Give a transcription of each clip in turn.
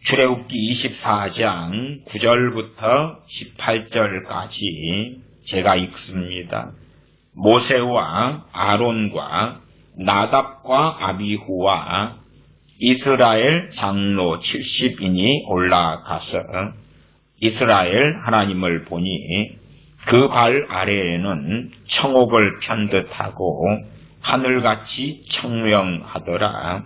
출애굽기 24장 9절부터 18절까지 제가 읽습니다. 모세와 아론과 나답과 아비후와 이스라엘 장로 70인이 올라가서 이스라엘 하나님을 보니 그 발 아래에는 청옥을 편 듯하고 하늘같이 청명하더라.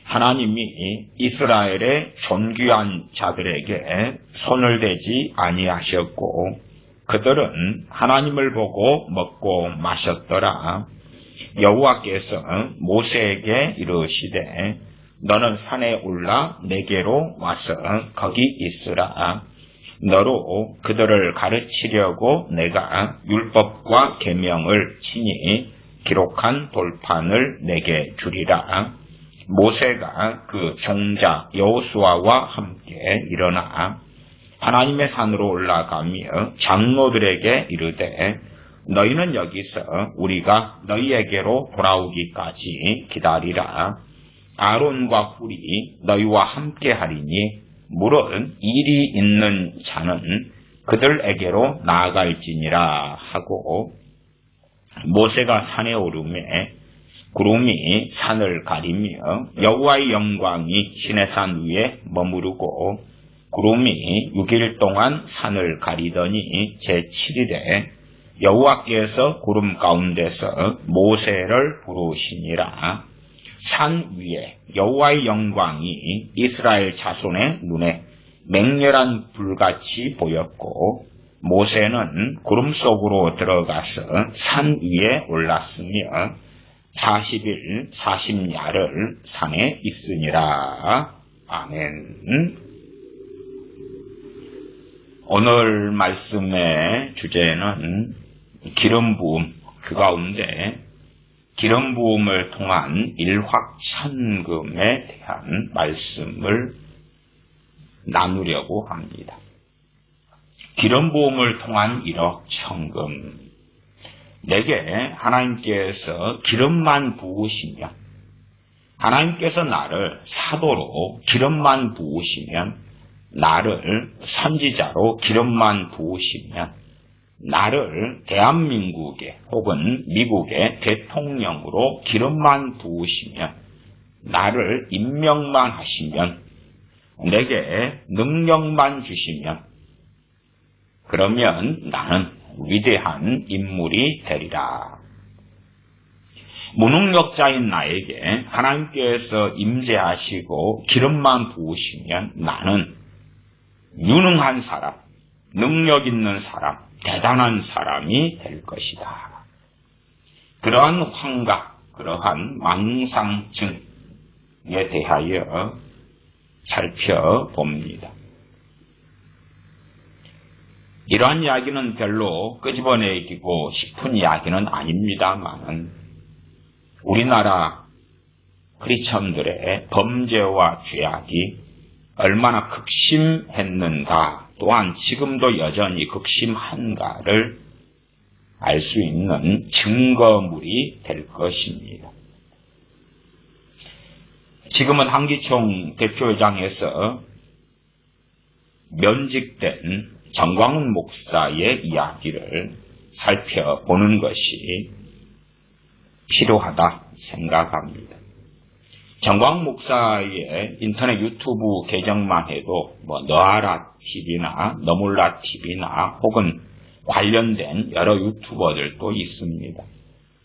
하나님이 이스라엘의 존귀한 자들에게 손을 대지 아니하셨고 그들은 하나님을 보고 먹고 마셨더라. 여호와께서 모세에게 이르시되 너는 산에 올라 내게로 와서 거기 있으라. 너로 그들을 가르치려고 내가 율법과 계명을 친히 기록한 돌판을 내게 주리라. 모세가 그 종자 여호수아와 함께 일어나 하나님의 산으로 올라가며 장로들에게 이르되 너희는 여기서 우리가 너희에게로 돌아오기까지 기다리라. 아론과 훌이 너희와 함께 하리니 물은 일이 있는 자는 그들에게로 나아갈지니라 하고 모세가 산에 오르매 구름이 산을 가리며 여호와의 영광이 시내산 위에 머무르고 구름이 6일 동안 산을 가리더니 제7일에 여호와께서 구름 가운데서 모세를 부르시니라. 산 위에 여호와의 영광이 이스라엘 자손의 눈에 맹렬한 불같이 보였고 모세는 구름 속으로 들어가서 산 위에 올랐으며 40일 40야를 산에 있으니라. 아멘. 오늘 말씀의 주제는 기름 부음, 그 가운데 기름 부음을 통한 일확천금에 대한 말씀을 나누려고 합니다. 기름 부음을 통한 일확천금. 내게 하나님께서 기름만 부으시면, 하나님께서 나를 사도로 기름만 부으시면, 나를 선지자로 기름만 부으시면, 나를 대한민국의 혹은 미국의 대통령으로 기름만 부으시면, 나를 임명만 하시면, 내게 능력만 주시면, 그러면 나는 위대한 인물이 되리라. 무능력자인 나에게 하나님께서 임재하시고 기름만 부으시면 나는 유능한 사람, 능력 있는 사람, 대단한 사람이 될 것이다. 그러한 환각, 그러한 망상증에 대하여 살펴봅니다. 이러한 이야기는 별로 끄집어내기고 싶은 이야기는 아닙니다만 우리나라 크리스천들의 범죄와 죄악이 얼마나 극심했는가, 또한 지금도 여전히 극심한가를 알 수 있는 증거물이 될 것입니다. 지금은 한기총 대표회장에서 면직된 정광훈 목사의 이야기를 살펴보는 것이 필요하다 생각합니다. 정광훈 목사의 인터넷 유튜브 계정만 해도 너아라 TV나 너몰라 TV나 혹은 관련된 여러 유튜버들도 있습니다.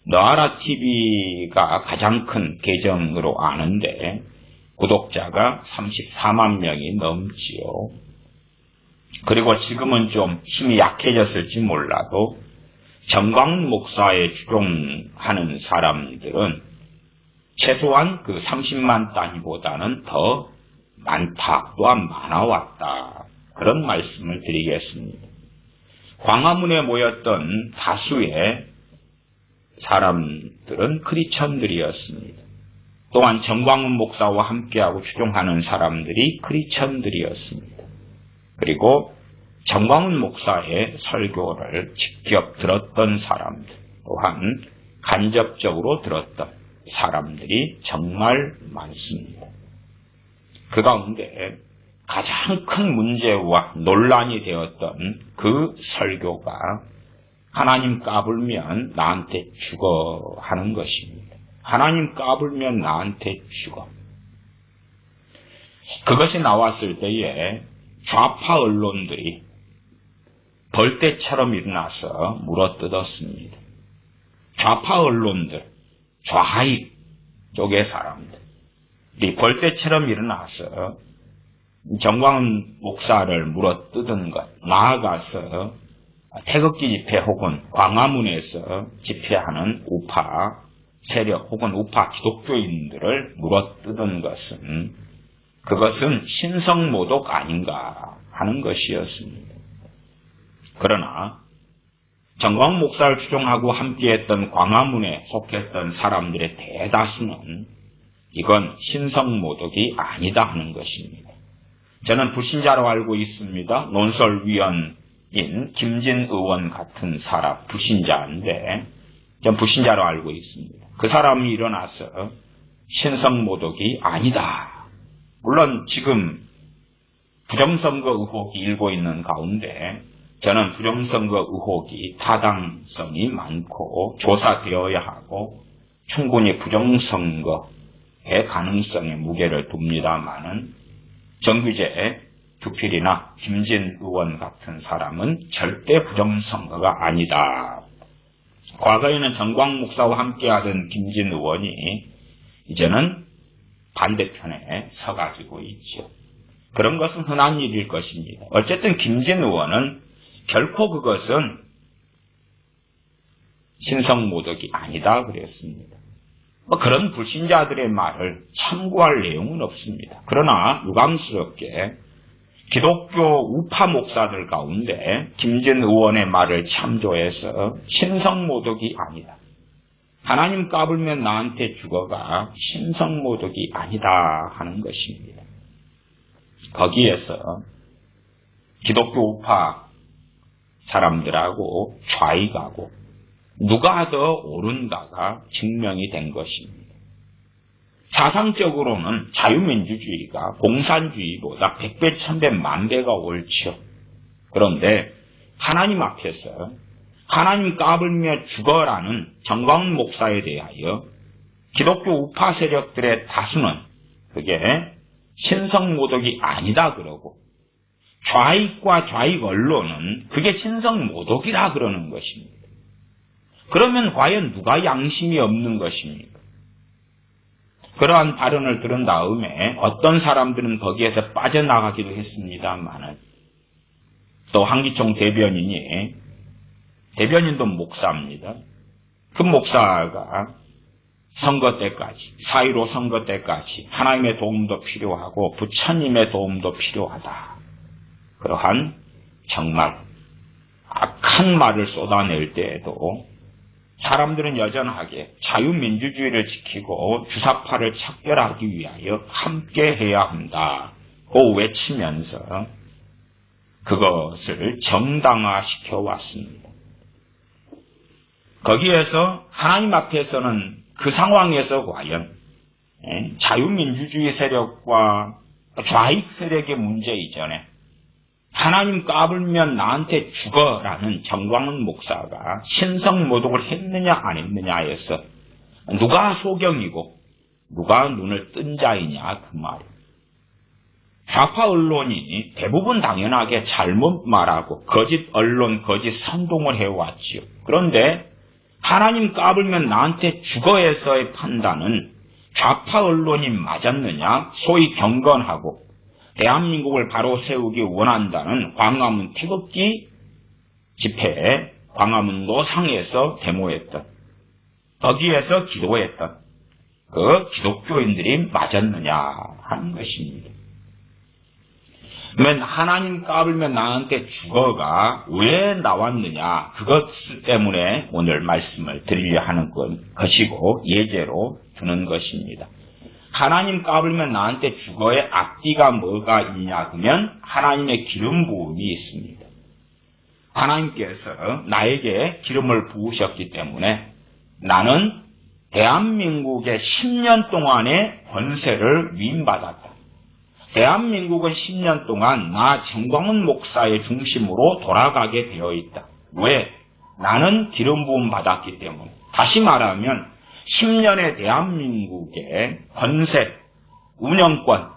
너아라 TV가 가장 큰 계정으로 아는데 구독자가 34만 명이 넘지요. 그리고 지금은 좀 힘이 약해졌을지 몰라도 정광훈 목사에 추종하는 사람들은 최소한 그 30만 단위보다는 더 많다, 또한 많아왔다. 그런 말씀을 드리겠습니다. 광화문에 모였던 다수의 사람들은 크리스천들이었습니다. 또한 정광훈 목사와 함께하고 추종하는 사람들이 크리스천들이었습니다. 그리고 정광훈 목사의 설교를 직접 들었던 사람들, 또한 간접적으로 들었던 사람들이 정말 많습니다. 그 가운데 가장 큰 문제와 논란이 되었던 그 설교가 하나님 까불면 나한테 죽어 하는 것입니다. 하나님 까불면 나한테 죽어. 그것이 나왔을 때에 좌파 언론들이 벌떼처럼 일어나서 물어뜯었습니다. 좌파 언론들, 좌익 쪽의 사람들이 벌떼처럼 일어나서 정광훈 목사를 물어뜯은 것, 나아가서 태극기 집회 혹은 광화문에서 집회하는 우파 세력 혹은 우파 기독교인들을 물어뜯은 것은 그것은 신성모독 아닌가 하는 것이었습니다. 그러나 정광훈 목사를 추종하고 함께했던 광화문에 속했던 사람들의 대다수는 이건 신성모독이 아니다 하는 것입니다. 저는 불신자로 알고 있습니다. 논설위원인 김진 의원 같은 사람, 불신자인데 전 불신자로 알고 있습니다. 그 사람이 일어나서 신성모독이 아니다. 물론 지금 부정선거 의혹이 일고 있는 가운데 저는 부정선거 의혹이 타당성이 많고 조사되어야 하고 충분히 부정선거의 가능성에 무게를 둡니다마는 정규재, 두필이나 김진 의원 같은 사람은 절대 부정선거가 아니다. 과거에는 정광훈 목사와 함께하던 김진 의원이 이제는 반대편에 서가지고 있죠. 그런 것은 흔한 일일 것입니다. 어쨌든 김진 의원은 결코 그것은 신성모독이 아니다 그랬습니다. 그런 불신자들의 말을 참고할 내용은 없습니다. 그러나 유감스럽게 기독교 우파 목사들 가운데 김진 의원의 말을 참조해서 신성모독이 아니다. 하나님 까불면 나한테 죽어가 신성모독이 아니다 하는 것입니다. 거기에서 기독교 우파 사람들하고 좌익하고 누가 더 옳은가가 증명이 된 것입니다. 사상적으로는 자유민주주의가 공산주의보다 100배, 1000배, 만배가 옳죠. 그런데 하나님 앞에서 하나님 까불며 죽어라는 정광훈 목사에 대하여 기독교 우파 세력들의 다수는 그게 신성모독이 아니다 그러고 좌익과 좌익 언론은 그게 신성모독이라 그러는 것입니다. 그러면 과연 누가 양심이 없는 것입니까? 그러한 발언을 들은 다음에 어떤 사람들은 거기에서 빠져나가기도 했습니다만은 또 한기총 대변인도 목사입니다. 그 목사가 선거 때까지, 4.15 선거 때까지 하나님의 도움도 필요하고 부처님의 도움도 필요하다. 그러한 정말 악한 말을 쏟아낼 때에도 사람들은 여전하게 자유민주주의를 지키고 주사파를 척결하기 위하여 함께해야 한다고 외치면서 그것을 정당화시켜 왔습니다. 거기에서 하나님 앞에서는 그 상황에서 과연 자유민주주의 세력과 좌익 세력의 문제 이전에 하나님 까불면 나한테 죽어라는 정광훈 목사가 신성모독을 했느냐 안 했느냐에서 누가 소경이고 누가 눈을 뜬 자이냐 그 말이에요. 좌파 언론이 대부분 당연하게 잘못 말하고 거짓 언론, 거짓 선동을 해왔지요. 그런데 하나님 까불면 나한테 죽어에서의 판단은 좌파 언론이 맞았느냐, 소위 경건하고 대한민국을 바로 세우기 원한다는 광화문 태극기 집회에 광화문 노상에서 데모했던, 거기에서 기도했던 그 기독교인들이 맞았느냐 하는 것입니다. 그러면 하나님 까불면 나한테 죽어가 왜 나왔느냐, 그것 때문에 오늘 말씀을 드리려 하는 것이고 예제로 두는 것입니다. 하나님 까불면 나한테 죽어의 앞뒤가 뭐가 있냐 그러면 하나님의 기름 부음이 있습니다. 하나님께서 나에게 기름을 부으셨기 때문에 나는 대한민국의 10년 동안의 권세를 위임받았다. 대한민국은 10년 동안 나 정광훈 목사의 중심으로 돌아가게 되어 있다. 왜? 나는 기름 부음 받았기 때문에. 다시 말하면 10년의 대한민국의 권세, 운영권,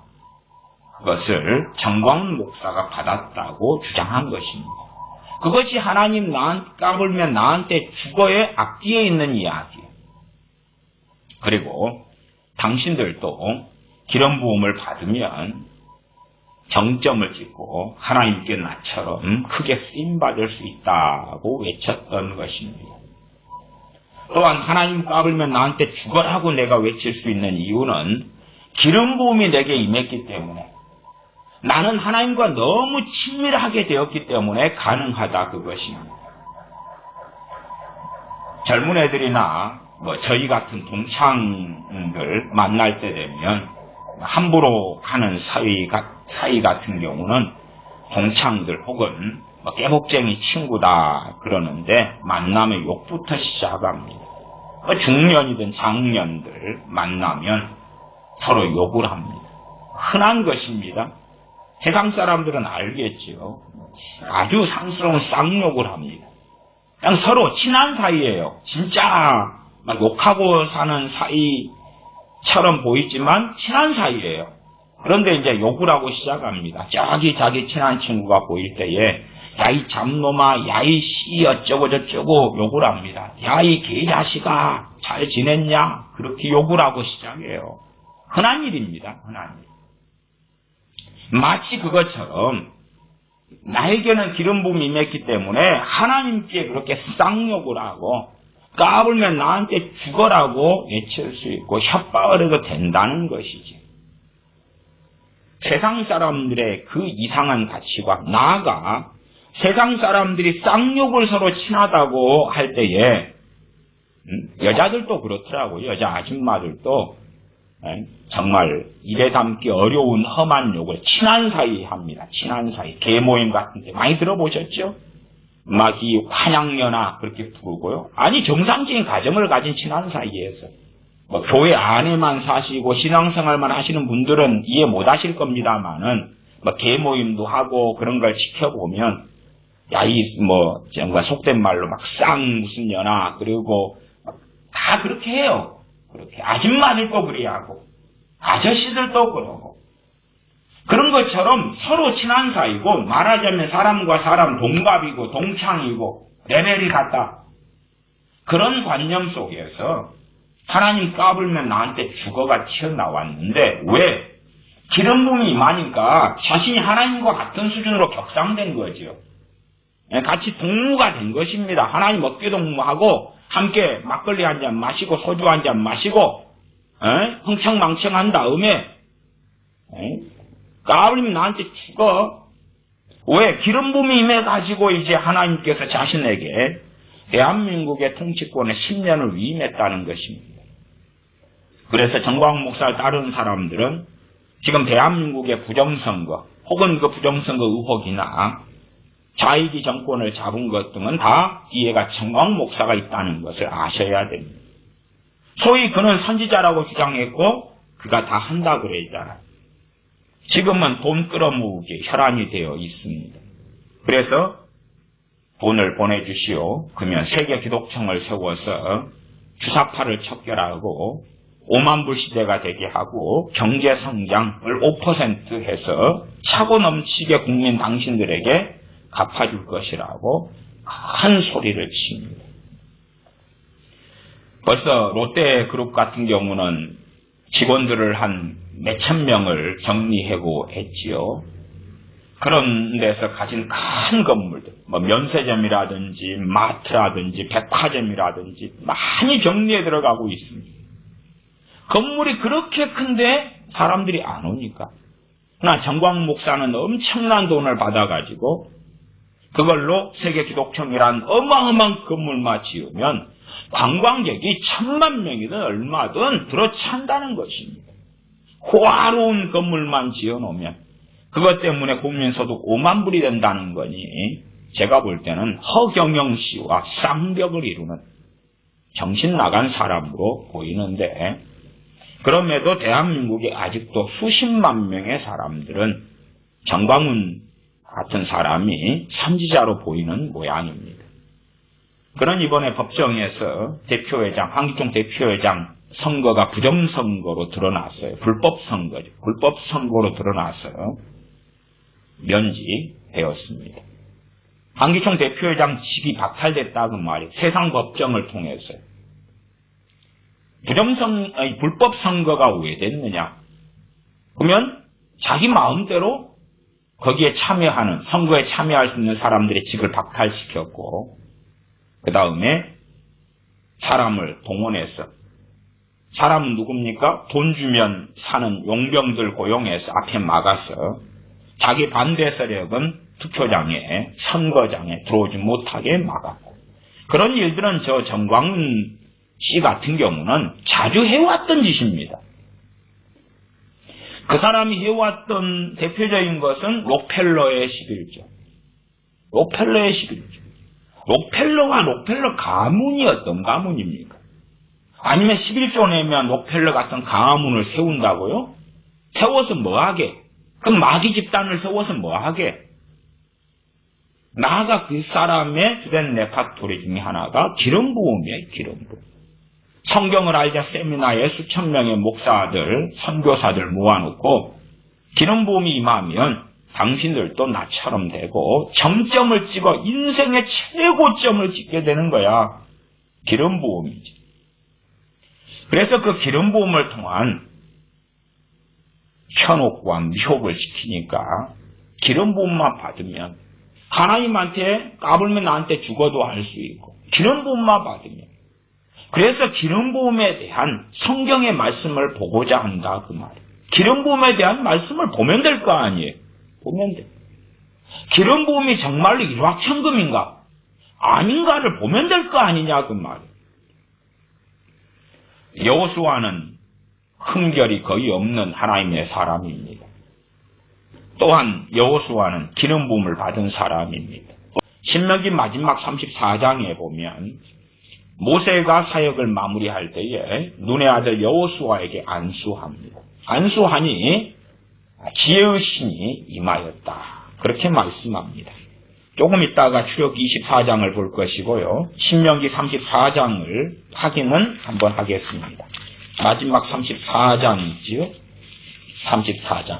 그것을 정광훈 목사가 받았다고 주장한 것입니다. 그것이 하나님 까불면 나한테 죽어의 앞뒤에 있는 이야기예요. 그리고 당신들도 기름 부음을 받으면 정점을 찍고 하나님께 나처럼 크게 쓰임받을 수 있다고 외쳤던 것입니다. 또한 하나님 까불면 나한테 죽어라고 내가 외칠 수 있는 이유는 기름 부음이 내게 임했기 때문에, 나는 하나님과 너무 친밀하게 되었기 때문에 가능하다, 그것입니다. 젊은 애들이나 저희 같은 동창들 만날 때 되면 함부로 하는 사이 같은 경우는 동창들 혹은 깨복쟁이 친구다 그러는데 만나면 욕부터 시작합니다. 중년이든 장년들 만나면 서로 욕을 합니다. 흔한 것입니다. 세상 사람들은 알겠죠. 아주 상스러운 쌍욕을 합니다. 그냥 서로 친한 사이예요. 진짜 막 욕하고 사는 사이처럼 보이지만 친한 사이예요. 그런데 이제 욕을 하고 시작합니다. 저기 자기 친한 친구가 보일 때에 야 이 잡놈아, 야 이 씨 어쩌고 저쩌고 욕을 합니다. 야 이 개자식아 잘 지냈냐? 그렇게 욕을 하고 시작해요. 흔한 일입니다. 흔한 일. 마치 그것처럼 나에게는 기름 부음이 임했기 때문에 하나님께 그렇게 쌍욕을 하고 까불면 나한테 죽어라고 외칠 수 있고 협박을 해도 된다는 것이지. 세상 사람들의 그 이상한 가치관, 나아가 세상 사람들이 쌍욕을 서로 친하다고 할 때에 여자들도 그렇더라고요. 여자 아줌마들도 정말 입에 담기 어려운 험한 욕을 친한 사이 합니다. 친한 사이. 개모임 같은 데 많이 들어보셨죠? 막 이 환양연화 그렇게 부르고요. 아니 정상적인 가정을 가진 친한 사이에서 교회 안에만 사시고 신앙생활만 하시는 분들은 이해 못 하실 겁니다만은 개모임도 하고 그런 걸 지켜보면 야이 정말 속된 말로 막 쌍 무슨 연화 그리고 다 그렇게 해요. 그렇게 아줌마들도 그래 하고 아저씨들도 그러고 그런 것처럼 서로 친한 사이고 말하자면 사람과 사람 동갑이고 동창이고 레벨이 같다. 그런 관념 속에서 하나님 까불면 나한테 죽어가 튀어나왔는데 왜? 기름 부음이 임하니까 자신이 하나님과 같은 수준으로 격상된 거죠. 같이 동무가 된 것입니다. 하나님 어깨 동무하고 함께 막걸리 한 잔 마시고 소주 한 잔 마시고 흥청망청한 다음에 까불면 나한테 죽어. 왜? 기름 부음이 임해가지고 이제 하나님께서 자신에게 대한민국의 통치권에 10년을 위임했다는 것입니다. 그래서 정광훈 목사를 따르는 사람들은 지금 대한민국의 부정선거 혹은 그 부정선거 의혹이나 좌익이 정권을 잡은 것 등은 다 뒤에가 정광훈 목사가 있다는 것을 아셔야 됩니다. 소위 그는 선지자라고 주장했고 그가 다 한다 그랬잖아요. 지금은 돈 끌어모으기 혈안이 되어 있습니다. 그래서 돈을 보내주시오. 그러면 세계기독청을 세워서 주사파를 척결하고 5만 불 시대가 되게 하고 경제 성장을 5% 해서 차고 넘치게 국민 당신들에게 갚아줄 것이라고 큰 소리를 칩니다. 벌써 롯데그룹 같은 경우는 직원들을 한 몇천 명을 정리하고 했지요. 그런 데서 가진 큰 건물들, 면세점이라든지 마트라든지 백화점이라든지 많이 정리해 들어가고 있습니다. 건물이 그렇게 큰데 사람들이 안 오니까. 그러나 정광훈 목사는 엄청난 돈을 받아가지고 그걸로 세계기독청이란 어마어마한 건물만 지으면 관광객이 1000만 명이든 얼마든 들어찬다는 것입니다. 호화로운 건물만 지어놓으면 그것 때문에 국민소득 5만 불이 된다는 거니 제가 볼 때는 허경영 씨와 쌍벽을 이루는 정신 나간 사람으로 보이는데 그럼에도 대한민국에 아직도 수십만 명의 사람들은 정광훈 같은 사람이 선지자로 보이는 모양입니다. 그런 이번에 법정에서 대표회장, 한기총 대표회장 선거가 부정선거로 드러났어요. 불법선거죠. 불법선거로 드러나서 면직되었습니다. 한기총 대표회장 직이 박탈됐다고 말이에요. 세상 법정을 통해서요. 불법선거가 왜 됐느냐? 그러면 자기 마음대로 거기에 참여하는, 선거에 참여할 수 있는 사람들의 직을 박탈시켰고, 그 다음에 사람을 동원해서, 사람은 누굽니까? 돈 주면 사는 용병들 고용해서 앞에 막아서 자기 반대 세력은 투표장에, 선거장에 들어오지 못하게 막았고, 그런 일들은 저 정광훈 씨 같은 경우는 자주 해왔던 짓입니다. 그 사람이 해왔던 대표적인 것은 록펠러의 11조. 록펠러의 11조. 록펠러와 록펠러 가문이 어떤 가문입니까? 아니면 11조 내면 록펠러 같은 가문을 세운다고요? 세워서 뭐하게? 그럼 마귀 집단을 세워서 뭐하게? 나아가 그 사람의 주된 레파토리 중에 하나가 기름부음이에요. 기름부음. 성경을 알자 세미나에 수천 명의 목사들, 선교사들 모아놓고 기름부음이 임하면 당신들도 나처럼 되고 정점을 찍어 인생의 최고점을 찍게 되는 거야. 기름부음이지. 그래서 그 기름부음을 통한 현혹과 미혹을 시키니까 기름부음만 받으면 하나님한테 까불면 나한테 죽어도 할 수 있고 기름부음만 받으면 그래서 기름부음에 대한 성경의 말씀을 보고자 한다 그 말이에요. 기름부음에 대한 말씀을 보면 될 거 아니에요. 보면 돼. 기름부음이 정말로 일확천금인가 아닌가를 보면 될 거 아니냐 그 말이에요. 여호수아는 흠결이 거의 없는 하나님의 사람입니다. 또한 여호수아는 기름부음을 받은 사람입니다. 신명기 마지막 34장에 보면 모세가 사역을 마무리할 때에 눈의 아들 여호수아에게 안수합니다. 안수하니 지혜의 신이 임하였다. 그렇게 말씀합니다. 조금 있다가 출애굽 24장을 볼 것이고요. 신명기 34장을 확인은 한번 하겠습니다. 마지막 34장이지요. 34장.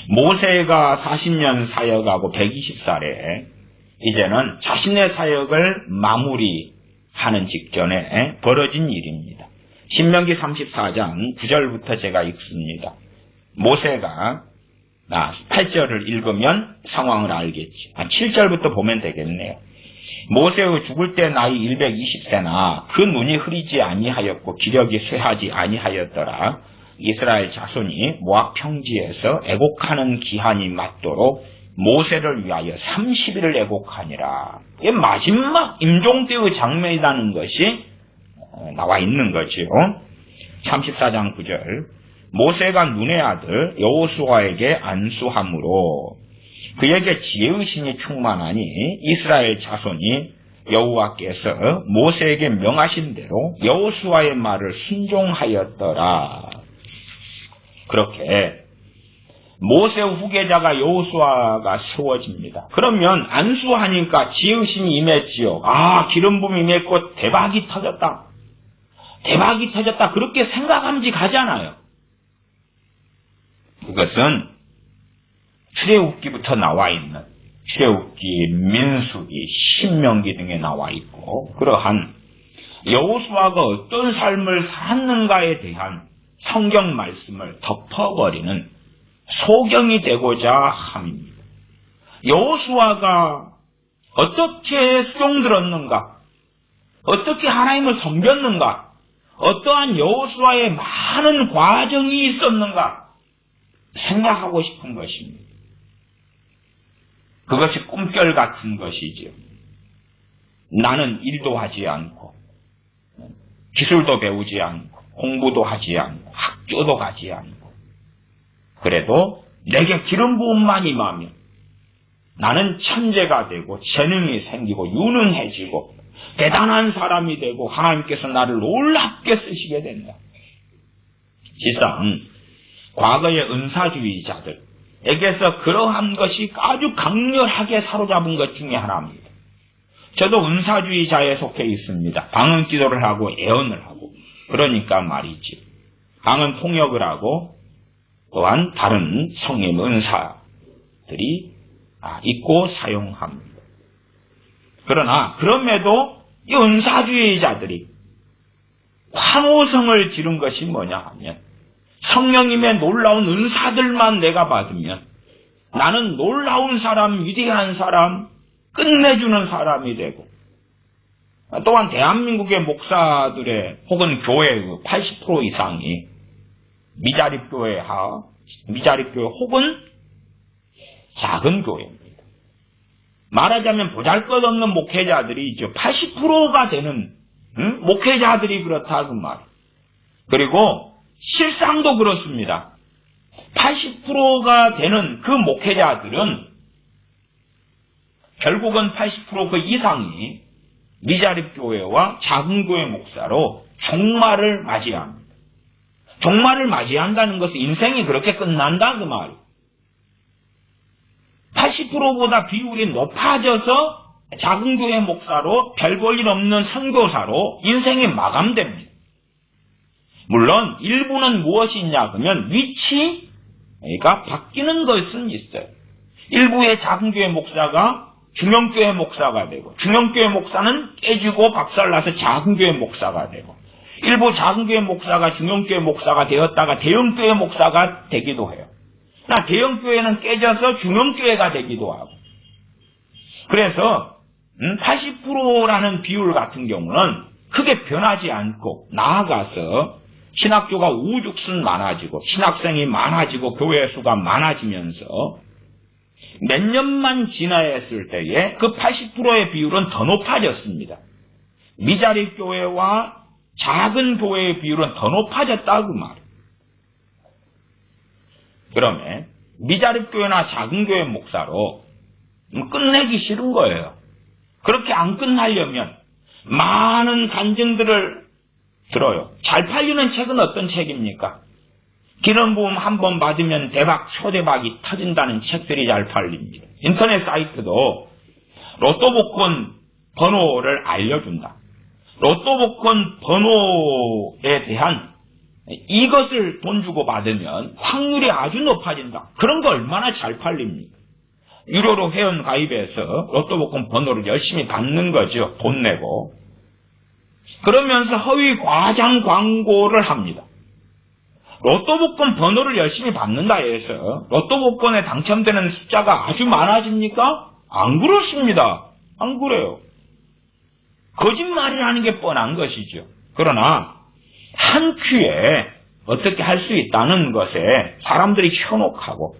모세가 40년 사역하고 120살에 이제는 자신의 사역을 마무리하는 직전에 벌어진 일입니다. 신명기 34장 9절부터 제가 읽습니다. 모세가 8절을 읽으면 상황을 알겠지. 7절부터 보면 되겠네요. 모세의 죽을 때 나이 120세나 그 눈이 흐리지 아니하였고 기력이 쇠하지 아니하였더라. 이스라엘 자손이 모압 평지에서 애곡하는 기한이 맞도록 모세를 위하여 30일을 애곡하니라. 이게 마지막 임종 때의 장면이라는 것이 나와 있는 거지요. 34장 9절. 모세가 눈의 아들 여호수아에게 안수함으로 그에게 지혜의 신이 충만하니 이스라엘 자손이 여호와께서 모세에게 명하신 대로 여호수아의 말을 순종하였더라. 그렇게 모세의 후계자가 여호수아가 세워집니다. 그러면 안수하니까 지혜의 신이 임했지요. 기름부음이 임했고 대박이 터졌다. 대박이 터졌다. 그렇게 생각함지 가잖아요. 그것은 출애굽기부터 나와 있는 출애굽기, 민수기, 신명기 등에 나와 있고 그러한 여호수아가 어떤 삶을 살았는가에 대한 성경 말씀을 덮어버리는 소경이 되고자 함입니다. 여호수아가 어떻게 수종들었는가? 어떻게 하나님을 섬겼는가? 어떠한 여호수아의 많은 과정이 있었는가? 생각하고 싶은 것입니다. 그것이 꿈결 같은 것이죠. 나는 일도 하지 않고 기술도 배우지 않고 공부도 하지 않고 학교도 가지 않고 그래도 내게 기름 부음만 임하면 나는 천재가 되고 재능이 생기고 유능해지고 대단한 사람이 되고 하나님께서 나를 놀랍게 쓰시게 된다. 이상 과거의 은사주의자들에게서 그러한 것이 아주 강렬하게 사로잡은 것 중에 하나입니다. 저도 은사주의자에 속해 있습니다. 방언 기도를 하고 예언을 하고 그러니까 말이지. 방언 통역을 하고 또한 다른 성령 은사들이 있고 사용합니다. 그러나 그럼에도 이 은사주의자들이 환호성을 지른 것이 뭐냐 하면 성령님의 놀라운 은사들만 내가 받으면 나는 놀라운 사람, 위대한 사람, 끝내주는 사람이 되고 또한 대한민국의 목사들의 혹은 교회의 80% 이상이 미자립교회 혹은 작은 교회입니다. 말하자면 보잘것없는 목회자들이 있죠. 80%가 되는 목회자들이 그렇다 그 말. 그리고 실상도 그렇습니다. 80%가 되는 그 목회자들은 결국은 80% 그 이상이 미자립교회와 작은 교회 목사로 종말을 맞이합니다. 종말을 맞이한다는 것은 인생이 그렇게 끝난다 그 말이에요. 80%보다 비율이 높아져서 작은 교회 목사로 별 볼 일 없는 선교사로 인생이 마감됩니다. 물론 일부는 무엇이 있냐 그러면 위치가 바뀌는 것은 있어요. 일부의 작은 교회 목사가 중형교회 목사가 되고 중형교회 목사는 깨지고 박살나서 작은 교회 목사가 되고 일부 작은 교회 목사가 중형교회 목사가 되었다가 대형교회 목사가 되기도 해요. 나 대형교회는 깨져서 중형교회가 되기도 하고 그래서 80%라는 비율 같은 경우는 크게 변하지 않고 나아가서 신학교가 우후죽순 많아지고 신학생이 많아지고 교회 수가 많아지면서 몇 년만 지나했을 때에 그 80%의 비율은 더 높아졌습니다. 미자립 교회와 작은 교회의 비율은 더 높아졌다고 말이에요. 그러면 미자립 교회나 작은 교회 목사로 끝내기 싫은 거예요. 그렇게 안 끝나려면 많은 간증들을 들어요. 잘 팔리는 책은 어떤 책입니까? 기름 부음 한 번 받으면 대박, 초대박이 터진다는 책들이 잘 팔립니다. 인터넷 사이트도 로또 복권 번호를 알려준다. 로또 복권 번호에 대한 이것을 돈 주고 받으면 확률이 아주 높아진다. 그런 거 얼마나 잘 팔립니까? 유료로 회원 가입해서 로또 복권 번호를 열심히 받는 거죠. 돈 내고. 그러면서 허위 과장 광고를 합니다. 로또 복권 번호를 열심히 받는다 해서 로또 복권에 당첨되는 숫자가 아주 많아집니까? 안 그렇습니다. 안 그래요. 거짓말이라는 게 뻔한 것이죠. 그러나 한 큐에 어떻게 할 수 있다는 것에 사람들이 현혹하고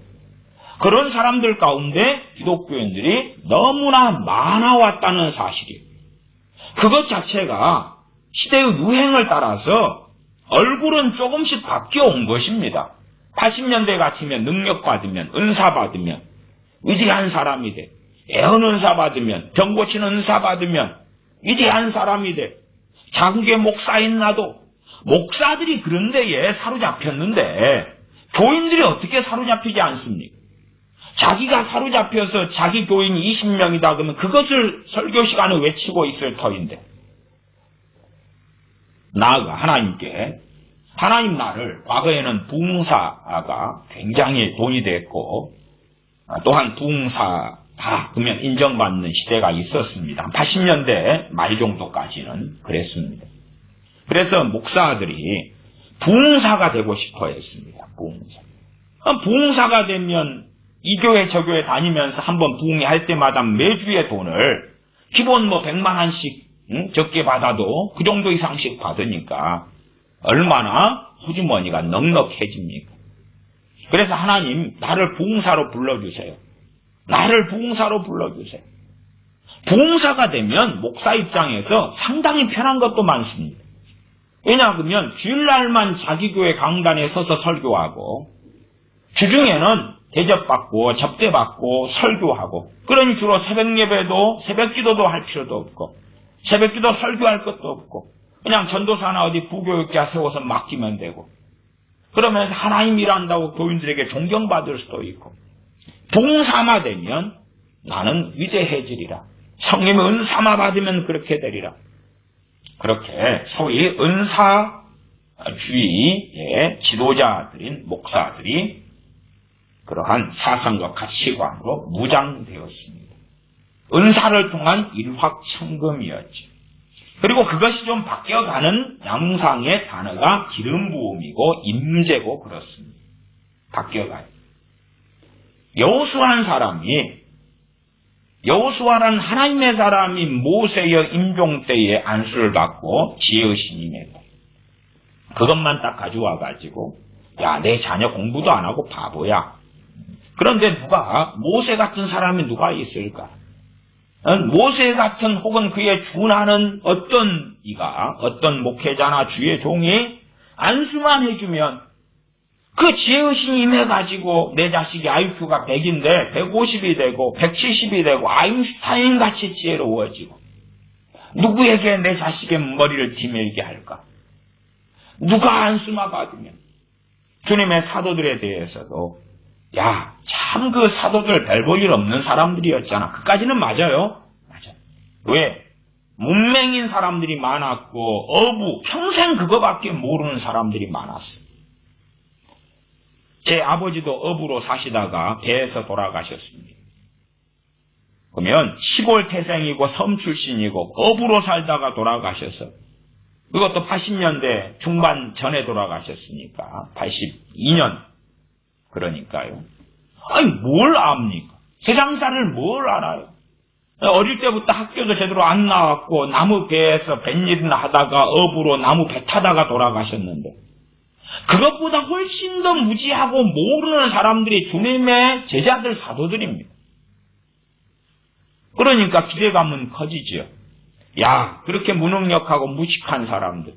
그런 사람들 가운데 기독교인들이 너무나 많아왔다는 사실이에요. 그것 자체가 시대의 유행을 따라서 얼굴은 조금씩 바뀌어 온 것입니다. 80년대 같으면 능력 받으면 은사 받으면 위대한 사람이 돼. 애언 은사 받으면 병 고치는 은사 받으면 위대한 사람이 돼. 작은 게 목사인 나도 목사들이 그런 데에 사로잡혔는데 교인들이 어떻게 사로잡히지 않습니까? 자기가 사로잡혀서 자기 교인 20명이다 그러면 그것을 설교 시간에 외치고 있을 터인데 나아가 하나님께 하나님 나를 과거에는 부흥사가 굉장히 돈이 됐고 또한 부흥사다 그러면 인정받는 시대가 있었습니다. 80년대 말 정도까지는 그랬습니다. 그래서 목사들이 부흥사가 되고 싶어 했습니다. 부흥사가 되면 이 교회 저 교회 다니면서 한번 부흥회 할 때마다 매주의 돈을 기본 100만 원씩 적게 받아도 그 정도 이상씩 받으니까 얼마나 호주머니가 넉넉해집니까? 그래서 하나님 나를 부흥사로 불러주세요. 나를 부흥사로 불러주세요. 부흥사가 되면 목사 입장에서 상당히 편한 것도 많습니다. 왜냐하면 주일날만 자기 교회 강단에 서서 설교하고 주중에는 대접받고 접대받고 설교하고 그러니 주로 새벽 예배도 새벽 기도도 할 필요도 없고 새벽 기도 설교할 것도 없고 그냥 전도사나 어디 부교육자 세워서 맡기면 되고 그러면서 하나님 일한다고 교인들에게 존경받을 수도 있고, 동삼아되면 나는 위대해지리라. 성령의 은사만 받으면 그렇게 되리라. 그렇게 소위 은사주의의 지도자들인 목사들이 그러한 사상과 가치관으로 무장되었습니다. 은사를 통한 일확천금이었죠. 그리고 그것이 좀 바뀌어가는 양상의 단어가 기름 부음이고 임재고 그렇습니다. 바뀌어가요. 여호수아란 하나님의 사람이 모세의 임종 때에 안수를 받고 지혜의 신임했다. 그것만 딱 가져와가지고 야, 내 자녀 공부도 안 하고 바보야. 그런데 모세 같은 사람이 누가 있을까? 모세 같은 혹은 그에 준하는 어떤 목회자나 주의 종이 안수만 해주면 그 지혜의신이 임해가지고 내 자식이 IQ가 100인데 150이 되고 170이 되고 아인슈타인 같이 지혜로워지고 누구에게 내 자식의 머리를 뒤밀게 할까? 누가 안수만 받으면 주님의 사도들에 대해서도 야, 참 그 사도들 별 볼 일 없는 사람들이었잖아. 그까지는 맞아요. 왜? 문맹인 사람들이 많았고 평생 그거밖에 모르는 사람들이 많았어. 제 아버지도 어부로 사시다가 배에서 돌아가셨습니다. 그러면 시골 태생이고 섬 출신이고 어부로 살다가 돌아가셔서 그것도 80년대 중반 전에 돌아가셨으니까 82년 그러니까요. 아니 뭘 압니까? 세상사를 뭘 알아요? 어릴 때부터 학교도 제대로 안 나왔고 나무 배에서 뱃일이나 하다가 어부로 나무 배 타다가 돌아가셨는데 그것보다 훨씬 더 무지하고 모르는 사람들이 주님의 제자들 사도들입니다. 그러니까 기대감은 커지죠. 야, 그렇게 무능력하고 무식한 사람들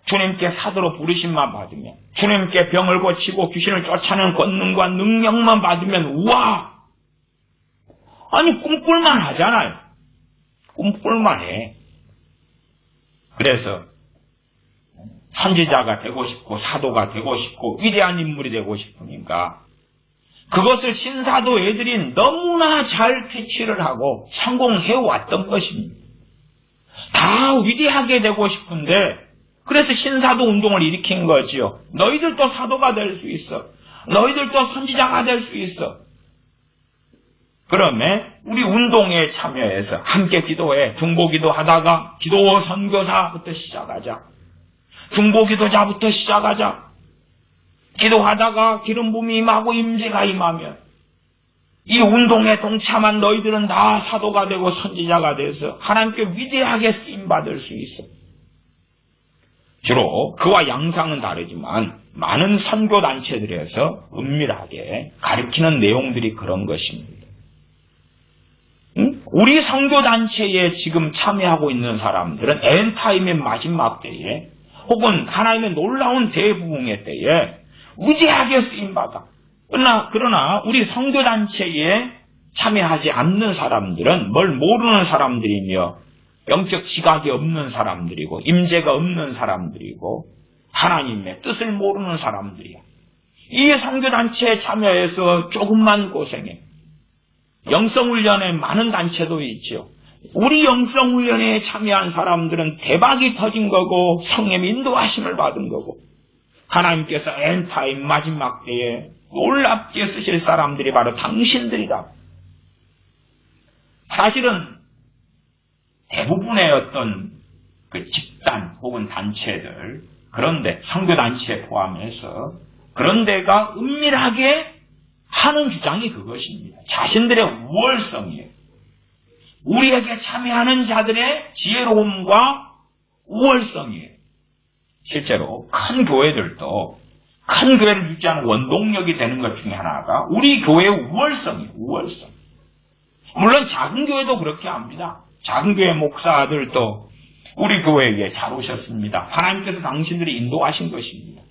주님께 사도로 부르심만 받으면 주님께 병을 고치고 귀신을 쫓아내는 권능과 능력만 받으면 우와! 아니 꿈꿀만 하잖아요. 꿈꿀만 해. 그래서 선지자가 되고 싶고 사도가 되고 싶고 위대한 인물이 되고 싶으니까 그것을 신사도 애들이 너무나 잘 캐치를 하고 성공해왔던 것입니다. 다 위대하게 되고 싶은데 그래서 신사도 운동을 일으킨 거지요. 너희들도 사도가 될 수 있어. 너희들도 선지자가 될 수 있어. 그러면 우리 운동에 참여해서 함께 기도해. 중보기도 하다가 기도 선교사부터 시작하자. 중보기도자부터 시작하자. 기도하다가 기름 부음이 임하고 임재가 임하면 이 운동에 동참한 너희들은 다 사도가 되고 선지자가 돼서 하나님께 위대하게 쓰임받을 수 있어. 주로 그와 양상은 다르지만 많은 선교단체들에서 은밀하게 가르치는 내용들이 그런 것입니다. 우리 선교단체에 지금 참여하고 있는 사람들은 엔타임의 마지막 때에 혹은 하나님의 놀라운 대부흥의 때에 위대하게 쓰임받아. 그러나 우리 선교단체에 참여하지 않는 사람들은 뭘 모르는 사람들이며 영적 지각이 없는 사람들이고 임재가 없는 사람들이고 하나님의 뜻을 모르는 사람들이야. 이 선교단체에 참여해서 조금만 고생해. 영성훈련에 많은 단체도 있죠. 우리 영성훈련에 참여한 사람들은 대박이 터진 거고 성령의 인도하심을 받은 거고 하나님께서 엔타임 마지막 때에 놀랍게 쓰실 사람들이 바로 당신들이다. 사실은 대부분의 어떤 그 집단 혹은 단체들 그런데 선교단체 포함해서 그런 데가 은밀하게 하는 주장이 그것입니다. 자신들의 우월성이에요. 우리에게 참여하는 자들의 지혜로움과 우월성이에요. 실제로 큰 교회들도 큰 교회를 유지하는 원동력이 되는 것 중에 하나가 우리 교회의 우월성이에요. 우월성. 물론 작은 교회도 그렇게 합니다. 작은 교회 목사들도 우리 교회에 잘 오셨습니다. 하나님께서 당신들이 인도하신 것입니다.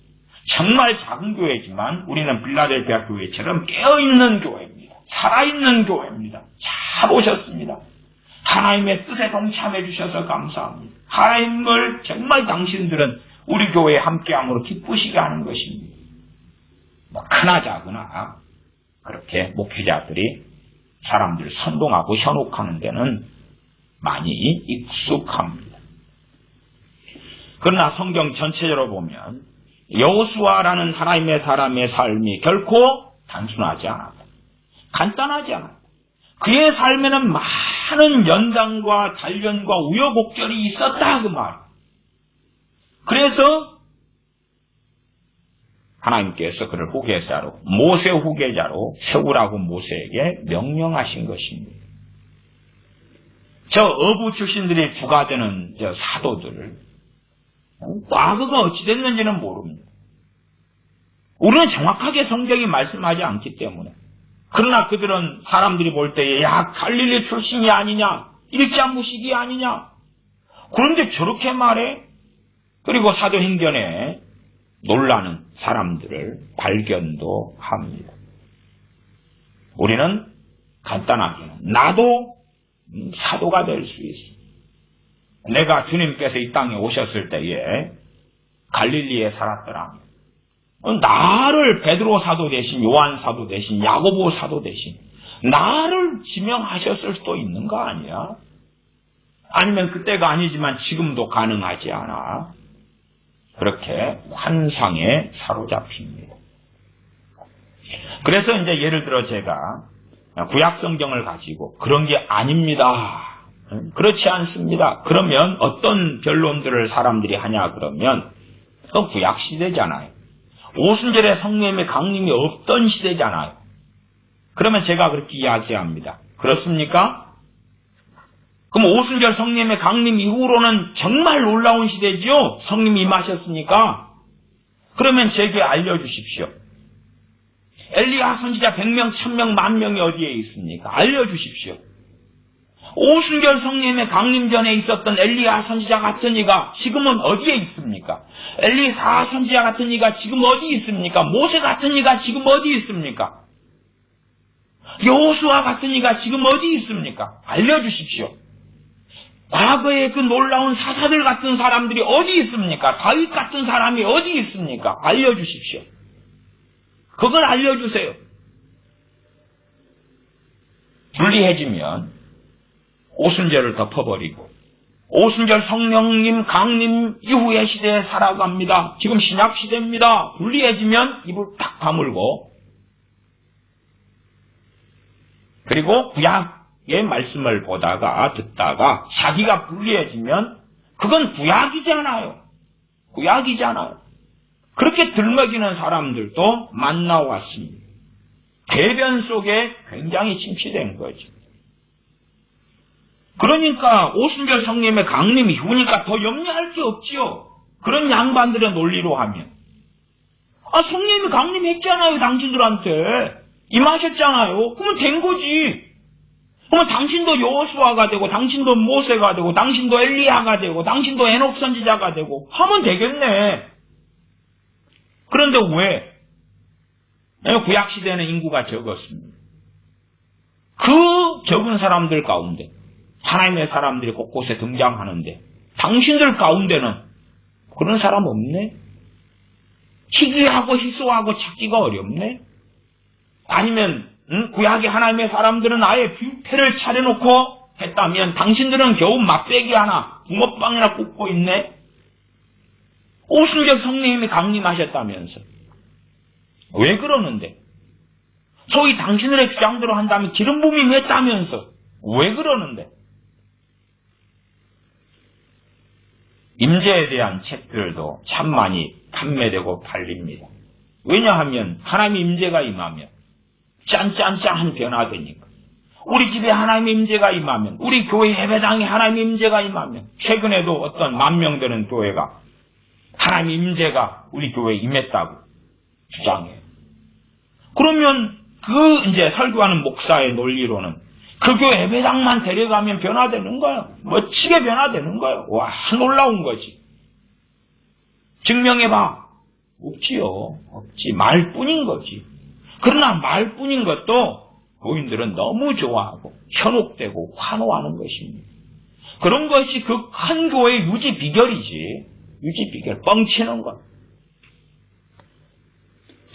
정말 작은 교회지만 우리는 빌라델피아 교회처럼 깨어있는 교회입니다. 살아있는 교회입니다. 잘 오셨습니다. 하나님의 뜻에 동참해 주셔서 감사합니다. 하나님을 정말 당신들은 우리 교회에 함께함으로 기쁘시게 하는 것입니다. 뭐 크나 작으나 그렇게 목회자들이 사람들을 선동하고 현혹하는 데는 많이 익숙합니다. 그러나 성경 전체적으로 보면 여호수아라는 하나님의 사람의 삶이 결코 단순하지 않았다. 간단하지 않았다. 그의 삶에는 많은 연단과 단련과 우여곡절이 있었다 그 말. 그래서 하나님께서 그를 후계자로, 모세 후계자로 세우라고 모세에게 명령하신 것입니다. 저 어부 출신들이 주가 되는 저 사도들, 과거가 어찌 됐는지는 모릅니다. 우리는 정확하게 성경이 말씀하지 않기 때문에. 그러나 그들은 사람들이 볼 때에 야 갈릴리 출신이 아니냐, 일자무식이 아니냐. 그런데 저렇게 말해. 그리고 사도행전에 놀라는 사람들을 발견도 합니다. 우리는 간단하게 나도 사도가 될 수 있어. 내가 주님께서 이 땅에 오셨을 때에 갈릴리에 살았더라. 나를 베드로 사도 대신 요한 사도 대신 야고보 사도 대신 나를 지명하셨을 수도 있는 거 아니야? 아니면 그때가 아니지만 지금도 가능하지 않아? 그렇게 환상에 사로잡힙니다. 그래서 이제 예를 들어 제가 구약 성경을 가지고 그런 게 아닙니다. 그렇지 않습니다. 그러면 어떤 변론들을 사람들이 하냐 그러면 구약 시대잖아요. 오순절에 성령님의 강림이 없던 시대잖아요. 그러면 제가 그렇게 이야기합니다. 그렇습니까? 그럼 오순절 성령님의 강림 이후로는 정말 놀라운 시대죠? 성령이 임하셨으니까. 그러면 제게 알려주십시오. 엘리야 선지자 100명, 1000명, 10,000명이 어디에 있습니까? 알려주십시오. 오순절 성령님의 강림 전에 있었던 엘리야 선지자 같은 이가 지금은 어디에 있습니까? 엘리사 선지자 같은 이가 지금 어디 있습니까? 모세 같은 이가 지금 어디 있습니까? 여호수아 같은 이가 지금 어디 있습니까? 알려주십시오. 과거의 그 놀라운 사사들 같은 사람들이 어디 있습니까? 다윗 같은 사람이 어디 있습니까? 알려주십시오. 그걸 알려주세요. 불리해지면 오순절을 덮어버리고 오순절 성령님 강림 이후의 시대에 살아갑니다. 지금 신약 시대입니다. 불리해지면 입을 딱 다물고 그리고 구약의 말씀을 보다가 듣다가 자기가 불리해지면 그건 구약이잖아요. 구약이잖아요. 그렇게 들먹이는 사람들도 만나왔습니다. 궤변 속에 굉장히 침취된 거죠. 그러니까 오순절 성령님의 강림 이후니까 더 염려할 게 없지요. 그런 양반들의 논리로 하면. 성령님이 강림했잖아요. 당신들한테. 임하셨잖아요. 그러면 된 거지. 그러면 당신도 여호수아가 되고 당신도 모세가 되고 당신도 엘리야가 되고 당신도 에녹 선지자가 되고 하면 되겠네. 그런데 왜? 구약시대는 인구가 적었습니다. 그 적은 사람들 가운데 하나님의 사람들이 곳곳에 등장하는데 당신들 가운데는 그런 사람 없네? 희귀하고 희소하고 찾기가 어렵네? 아니면 구약의 하나님의 사람들은 아예 뷔페를 차려놓고 했다면 당신들은 겨우 맛배기 하나 붕어빵이나 굽고 있네? 오순절 성령님이 강림하셨다면서 왜 그러는데? 소위 당신들의 주장대로 한다면 기름 부음이 했다면서 왜 그러는데? 임재에 대한 책들도 참 많이 판매되고 팔립니다. 왜냐하면 하나님의 임재가 임하면 짠짠짠한 변화되니까. 우리 집에 하나님의 임재가 임하면, 우리 교회 예배당에 하나님의 임재가 임하면, 최근에도 어떤 10,000명 되는 교회가 하나님의 임재가 우리 교회에 임했다고 주장해요. 그러면 이제 설교하는 목사의 논리로는 그 교회 예배당만 데려가면 변화되는 거예요. 멋지게 변화되는 거예요. 와, 놀라운 거지. 증명해봐. 없지요. 없지. 말뿐인 거지. 그러나 말뿐인 것도 교인들은 너무 좋아하고 현혹되고 환호하는 것입니다. 그런 것이 그 큰 교회의 유지 비결이지. 유지 비결. 뻥치는 것.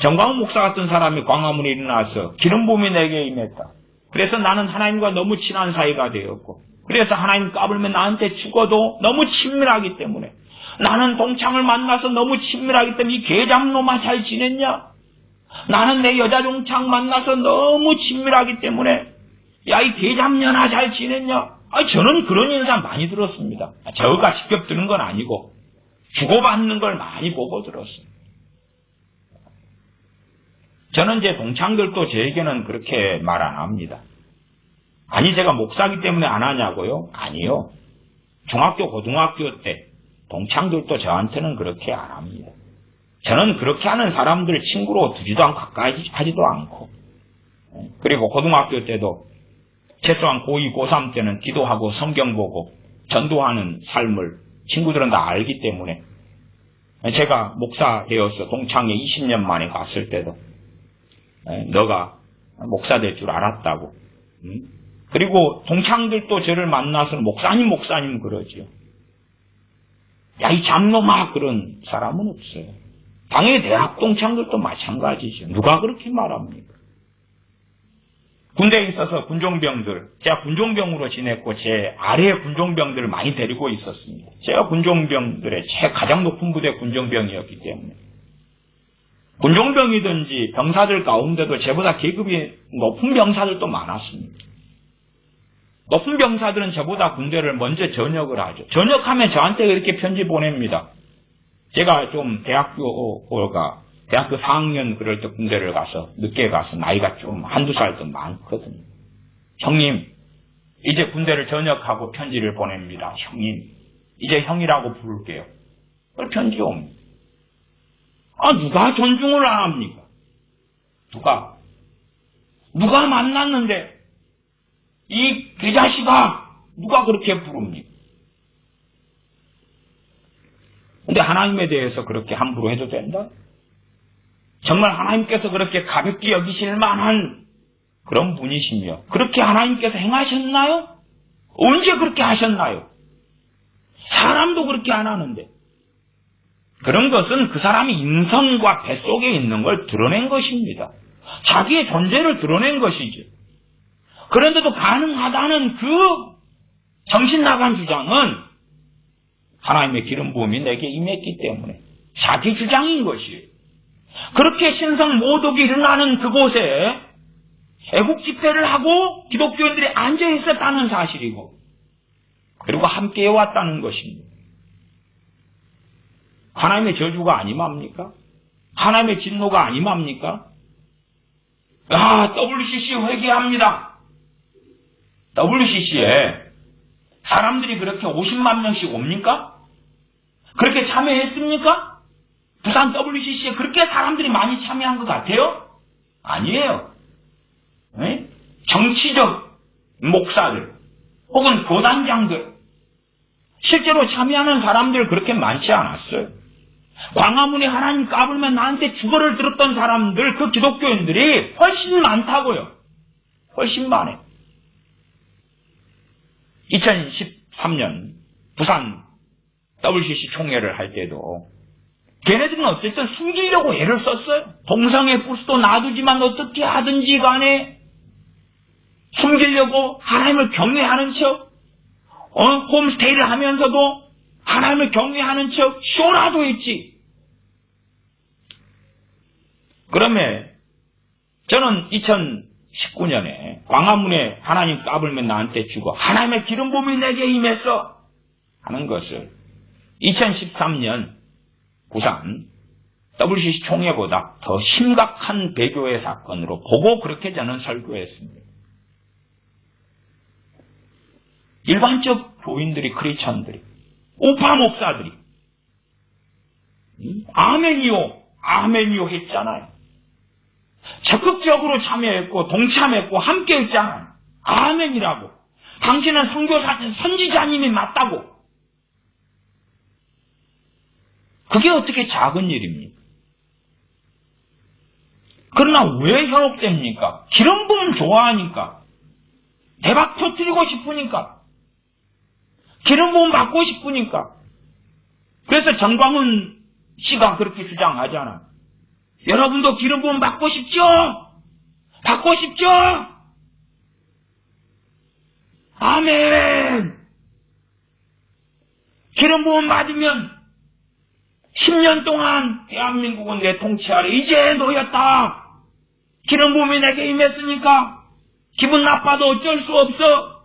정광훈 목사 같은 사람이 광화문에 일어나서 기름 부음이 내게 임했다. 그래서 나는 하나님과 너무 친한 사이가 되었고, 그래서 하나님 까불면 나한테 죽어도 너무 친밀하기 때문에, 나는 동창을 만나서 너무 친밀하기 때문에 이 개잡놈아 잘 지냈냐? 나는 내 여자 동창 만나서 너무 친밀하기 때문에 야, 이 개잡년아 잘 지냈냐? 저는 그런 인사 많이 들었습니다. 저가 직접 들은 건 아니고 주고받는 걸 많이 보고 들었습니다. 저는 제 동창들도 저에게는 그렇게 말 안 합니다. 아니, 제가 목사기 때문에 안 하냐고요? 아니요. 중학교, 고등학교 때 동창들도 저한테는 그렇게 안 합니다. 저는 그렇게 하는 사람들 친구로 두지도 않고 가까이 하지도 않고, 그리고 고등학교 때도 최소한 고2, 고3 때는 기도하고 성경 보고 전도하는 삶을 친구들은 다 알기 때문에, 제가 목사 되어서 동창회 20년 만에 갔을 때도 너가 목사 될 줄 알았다고. 그리고 동창들도 저를 만나서 목사님 그러지요. 야, 이 잡놈아, 그런 사람은 없어요. 당연히 대학 동창들도 마찬가지죠. 누가 그렇게 말합니까? 군대에 있어서 군종병들, 제가 군종병으로 지냈고 제 아래에 군종병들을 많이 데리고 있었습니다. 제가 군종병들의 가장 높은 부대 군종병이었기 때문에. 군종병이든지 병사들 가운데도 저보다 계급이 높은 병사들도 많았습니다. 높은 병사들은 저보다 군대를 먼저 전역을 하죠. 전역하면 저한테 이렇게 편지 보냅니다. 제가 좀 대학교 4학년 그럴 때 군대를 가서 늦게 가서 나이가 좀 한두 살 더 많거든요. 형님, 이제 군대를 전역하고 편지를 보냅니다. 형님, 이제 형이라고 부를게요. 그 편지 옵니다. 누가 존중을 안 합니까? 누가 만났는데 이 개자식아, 누가 그렇게 부릅니까? 근데 하나님에 대해서 그렇게 함부로 해도 된다? 정말 하나님께서 그렇게 가볍게 여기실 만한 그런 분이시며, 그렇게 하나님께서 행하셨나요? 언제 그렇게 하셨나요? 사람도 그렇게 안 하는데. 그런 것은 그 사람이 인성과 뱃속에 있는 걸 드러낸 것입니다. 자기의 존재를 드러낸 것이죠. 그런데도 가능하다는 그 정신나간 주장은 하나님의 기름 부음이 내게 임했기 때문에 자기 주장인 것이에요. 그렇게 신성 모독이 일어나는 그곳에 애국 집회를 하고 기독교인들이 앉아 있었다는 사실이고, 그리고 함께 해왔다는 것입니다. 하나님의 저주가 아니맙니까? 하나님의 진노가 아니맙니까? WCC 회개합니다. WCC에 사람들이 그렇게 50만 명씩 옵니까? 그렇게 참여했습니까? 부산 WCC에 그렇게 사람들이 많이 참여한 것 같아요? 아니에요. 네? 정치적 목사들 혹은 교단장들, 실제로 참여하는 사람들 그렇게 많지 않았어요. 광화문에 하나님 까불면 나한테 죽어를 들었던 사람들, 그 기독교인들이 훨씬 많다고요. 훨씬 많아요. 2013년 부산 WCC 총회를 할 때도 걔네들은 어쨌든 숨기려고 애를 썼어요. 동성애 부스도 놔두지만 어떻게 하든지 간에 숨기려고 하나님을 경외하는 척, 홈스테이를 하면서도 하나님을 경외하는 척 쇼라도 했지. 그러면 저는 2019년에 광화문에 하나님 까불면 나한테 죽어, 하나님의 기름 부음이 내게 임했어 하는 것을 2013년 부산 WCC 총회보다 더 심각한 배교의 사건으로 보고 그렇게 저는 설교했습니다. 일반적 교인들이, 크리스천들이, 우파 목사들이 아멘이요 했잖아요. 적극적으로 참여했고 동참했고 함께 했잖아요. 아멘이라고. 당신은 선교사, 선지자님이 맞다고. 그게 어떻게 작은 일입니까? 그러나 왜 현혹됩니까? 기름 부음 좋아하니까. 대박 터뜨리고 싶으니까. 기름 부음 받고 싶으니까. 그래서 정광훈 씨가 그렇게 주장하잖아. 여러분도 기름 부음 받고 싶죠? 받고 싶죠? 아멘! 기름 부음 받으면 10년 동안 대한민국은 내 통치 아래 이제 놓였다. 기름 부음이 내게 임했으니까 기분 나빠도 어쩔 수 없어.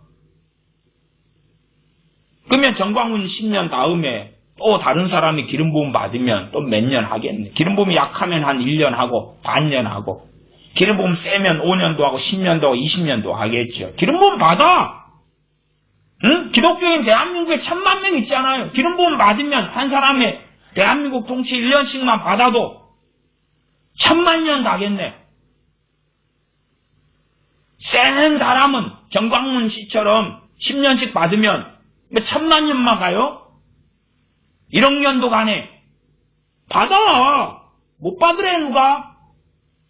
그러면 정광훈 10년 다음에 또 다른 사람이 기름 부음 받으면 또 몇 년 하겠네. 기름 부음이 약하면 한 1년 하고 반년 하고 기름 부음 세면 5년도 하고 10년도 하고 20년도 하겠죠. 기름 부음 받아. 응? 기독교인 대한민국에 1000만 명 있잖아요. 기름 부음 받으면 한 사람의 대한민국 통치 1년씩만 받아도 1000만 년 가겠네. 센 사람은 정광훈 씨처럼 10년씩 받으면 1000만 년만 가요? 1억 년도 가네. 받아. 못 받으래 누가?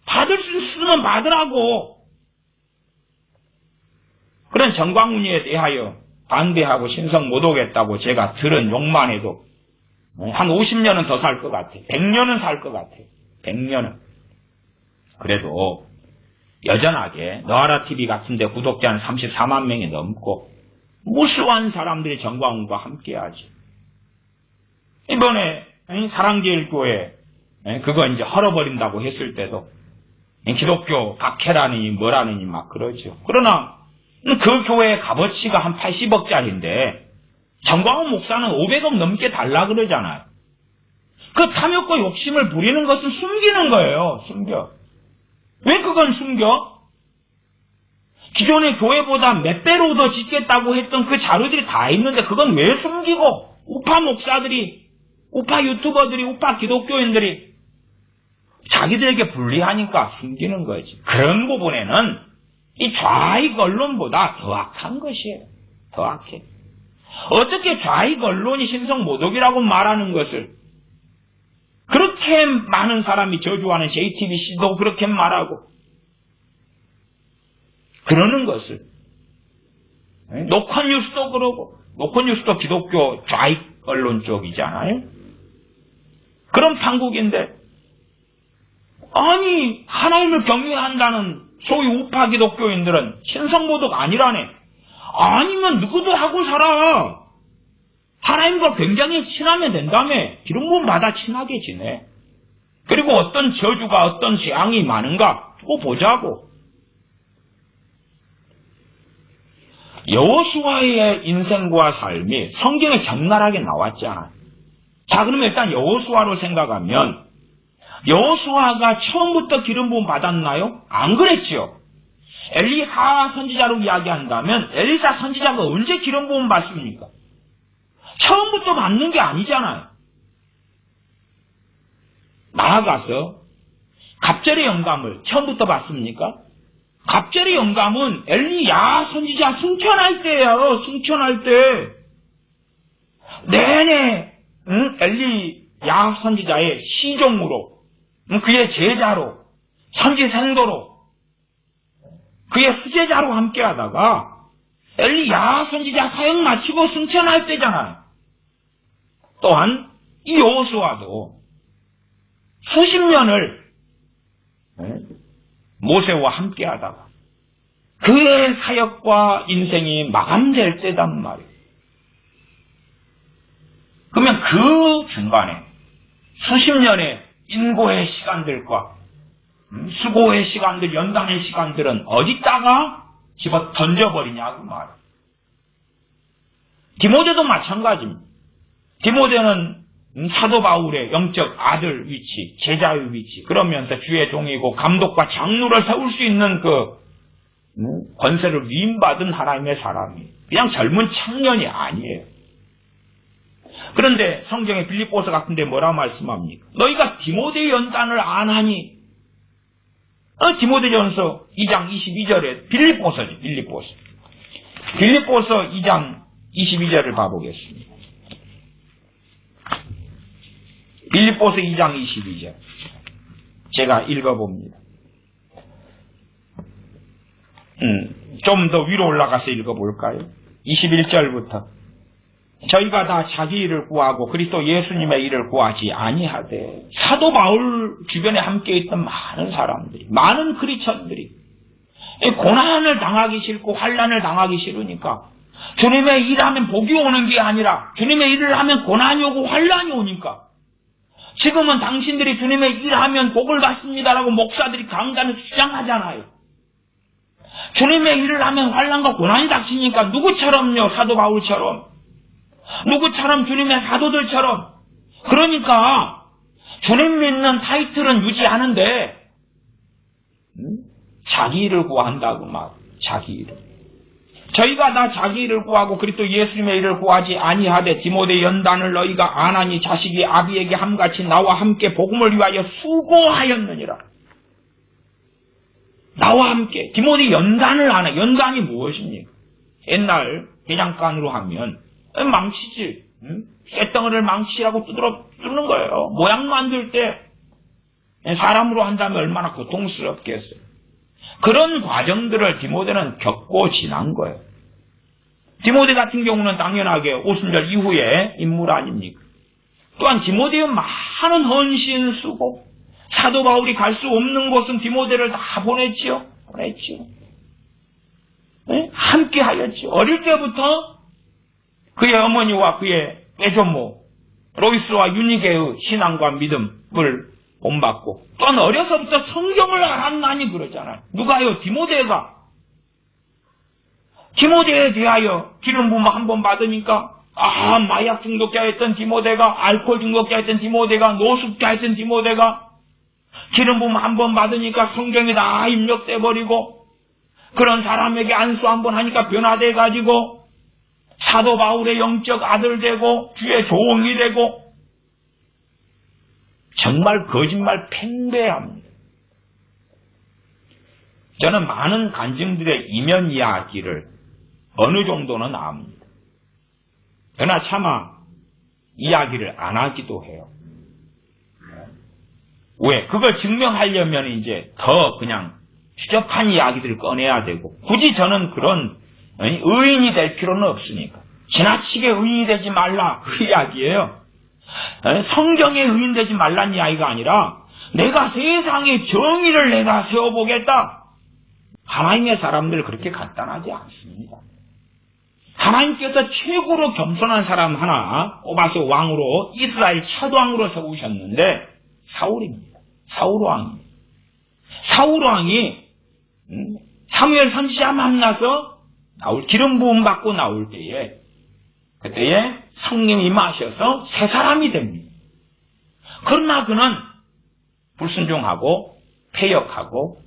받을 수 있으면 받으라고. 그런 정광훈이에 대하여 반대하고 신성 못 오겠다고 제가 들은 욕만 해도 한 50년은 더 살 것 같아. 100년은 살 것 같아. 100년은. 그래도 여전하게 너하라TV 같은데 구독자는 34만 명이 넘고 무수한 사람들이 정광훈과 함께하지. 이번에 사랑제일교회 그거 이제 헐어버린다고 했을 때도 기독교 박해라니 뭐라느니 막 그러죠. 그러나 그 교회의 값어치가 한 80억짜리인데 정광훈 목사는 500억 넘게 달라 그러잖아요. 그 탐욕과 욕심을 부리는 것은 숨기는 거예요. 숨겨. 왜 그건 숨겨? 기존의 교회보다 몇 배로 더 짓겠다고 했던 그 자료들이 다 있는데 그건 왜 숨기고 우파 목사들이, 우파 유튜버들이, 우파 기독교인들이 자기들에게 불리하니까 숨기는 거지. 그런 부분에는 이 좌익 언론보다 더 악한 것이에요. 더 악해. 어떻게 좌익 언론이 신성 모독이라고 말하는 것을 그렇게 많은 사람이 저주하는 JTBC도 그렇게 말하고 그러는 것을 녹화뉴스도 그러고 녹화뉴스도 기독교 좌익 언론 쪽이잖아요. 그런 판국인데 아니 하나님을 경외한다는 소위 우파 기독교인들은 신성모독 아니라네. 아니면 누구도 하고 살아. 하나님과 굉장히 친하면 된다며. 기름 부음 받아 친하게 지내. 그리고 어떤 저주가 어떤 재앙이 많은가 두고 보자고. 여호수아의 인생과 삶이 성경에 적나라하게 나왔잖아. 자, 그러면 일단 여호수아로 생각하면 여호수아가 처음부터 기름 부음 받았나요? 안 그랬지요. 엘리사 선지자로 이야기한다면 엘리사 선지자가 언제 기름 부음 받습니까? 처음부터 받는 게 아니잖아요. 나아가서 갑절의 영감을 처음부터 받습니까? 갑절의 영감은 엘리야 선지자 승천할 때예요. 승천할 때. 내내 엘리야 선지자의 시종으로 그의 제자로 선지생도로 그의 수제자로 함께하다가 엘리야 선지자 사역 마치고 승천할 때잖아요. 또한 이 여호수아도 수십 년을 모세와 함께하다가 그의 사역과 인생이 마감될 때단 말이에요. 그러면 그 중간에 수십 년의 인고의 시간들과 수고의 시간들, 연단의 시간들은 어디다가 집어 던져버리냐고 말이에요. 디모데도 마찬가지입니다. 디모데는 사도 바울의 영적 아들 위치, 제자의 위치, 그러면서 주의 종이고 감독과 장로를 세울 수 있는 그 권세를 위임받은 하나님의 사람이 그냥 젊은 청년이 아니에요. 그런데 성경의 빌립보서 같은 데 뭐라 말씀합니까? 너희가 디모데 연단을 안 하니 디모데전서 2장 22절에 빌립보서죠. 빌립보서 2장 22절을 봐보겠습니다. 빌립보서 2장 22절 제가 읽어봅니다. 좀 더 위로 올라가서 읽어볼까요? 21절부터 저희가 다 자기 일을 구하고 그리스도 예수님의 일을 구하지 아니하되. 사도 바울 주변에 함께 있던 많은 사람들이, 많은 크리스천들이 고난을 당하기 싫고 환난을 당하기 싫으니까 주님의 일하면 복이 오는 게 아니라 주님의 일을 하면 고난이 오고 환난이 오니까 지금은 당신들이 주님의 일하면 복을 받습니다라고 목사들이 강단에서 주장하잖아요. 주님의 일을 하면 환난과 고난이 닥치니까 누구처럼요? 사도 바울처럼. 누구처럼? 주님의 사도들처럼. 그러니까 주님 믿는 타이틀은 유지하는데 자기 일을 구한다고 막 자기 일을. 저희가 다 자기 일을 구하고 그리스도 예수님의 일을 구하지 아니하되 디모데 연단을 너희가 안 하니 자식이 아비에게 함같이 나와 함께 복음을 위하여 수고하였느니라. 나와 함께. 디모데 연단을 안 해. 연단이 무엇입니까? 옛날 대장간으로 하면 망치지. 쇳덩어리를 망치라고 뚫는 거예요. 모양 만들 때 사람으로 한다면 얼마나 고통스럽겠어요. 그런 과정들을 디모데는 겪고 지난 거예요. 디모데 같은 경우는 당연하게 오순절 이후의 인물 아닙니까? 또한 디모데의 많은 헌신 수고, 사도 바울이 갈 수 없는 곳은 디모데를 다 보냈지요. 네? 함께 하였죠. 어릴 때부터 그의 어머니와 그의 외조모 로이스와 유니게의 신앙과 믿음을 본받고, 또한 어려서부터 성경을 알았나니 그러잖아요. 누가요? 디모데가. 디모데에 대하여 기름 부음 한 번 받으니까 마약 중독자였던 디모데가, 알코올 중독자였던 디모데가, 노숙자였던 디모데가 기름 부음 한 번 받으니까 성경이 다 입력돼 버리고, 그런 사람에게 안수 한 번 하니까 변화돼 가지고 사도 바울의 영적 아들 되고 주의 종이 되고, 정말 거짓말 팽배합니다. 저는 많은 간증들의 이면 이야기를 어느 정도는 압니다. 그러나 차마 이야기를 안 하기도 해요. 왜? 그걸 증명하려면 이제 더 그냥 추접한 이야기들을 꺼내야 되고, 굳이 저는 그런 의인이 될 필요는 없으니까. 지나치게 의인이 되지 말라, 그 이야기예요. 성경에 의인 되지 말란 이야기가 아니라 내가 세상의 정의를 내가 세워보겠다. 하나님의 사람들 그렇게 간단하지 않습니다. 하나님께서 최고로 겸손한 사람 하나 뽑아서 왕으로, 이스라엘 첫 왕으로 세우셨는데 사울입니다. 사울 왕이 사무엘 선지자 만나서 기름 부음 받고 나올 때에, 그때에 성령이 임하셔서 새 사람이 됩니다. 그러나 그는 불순종하고 패역하고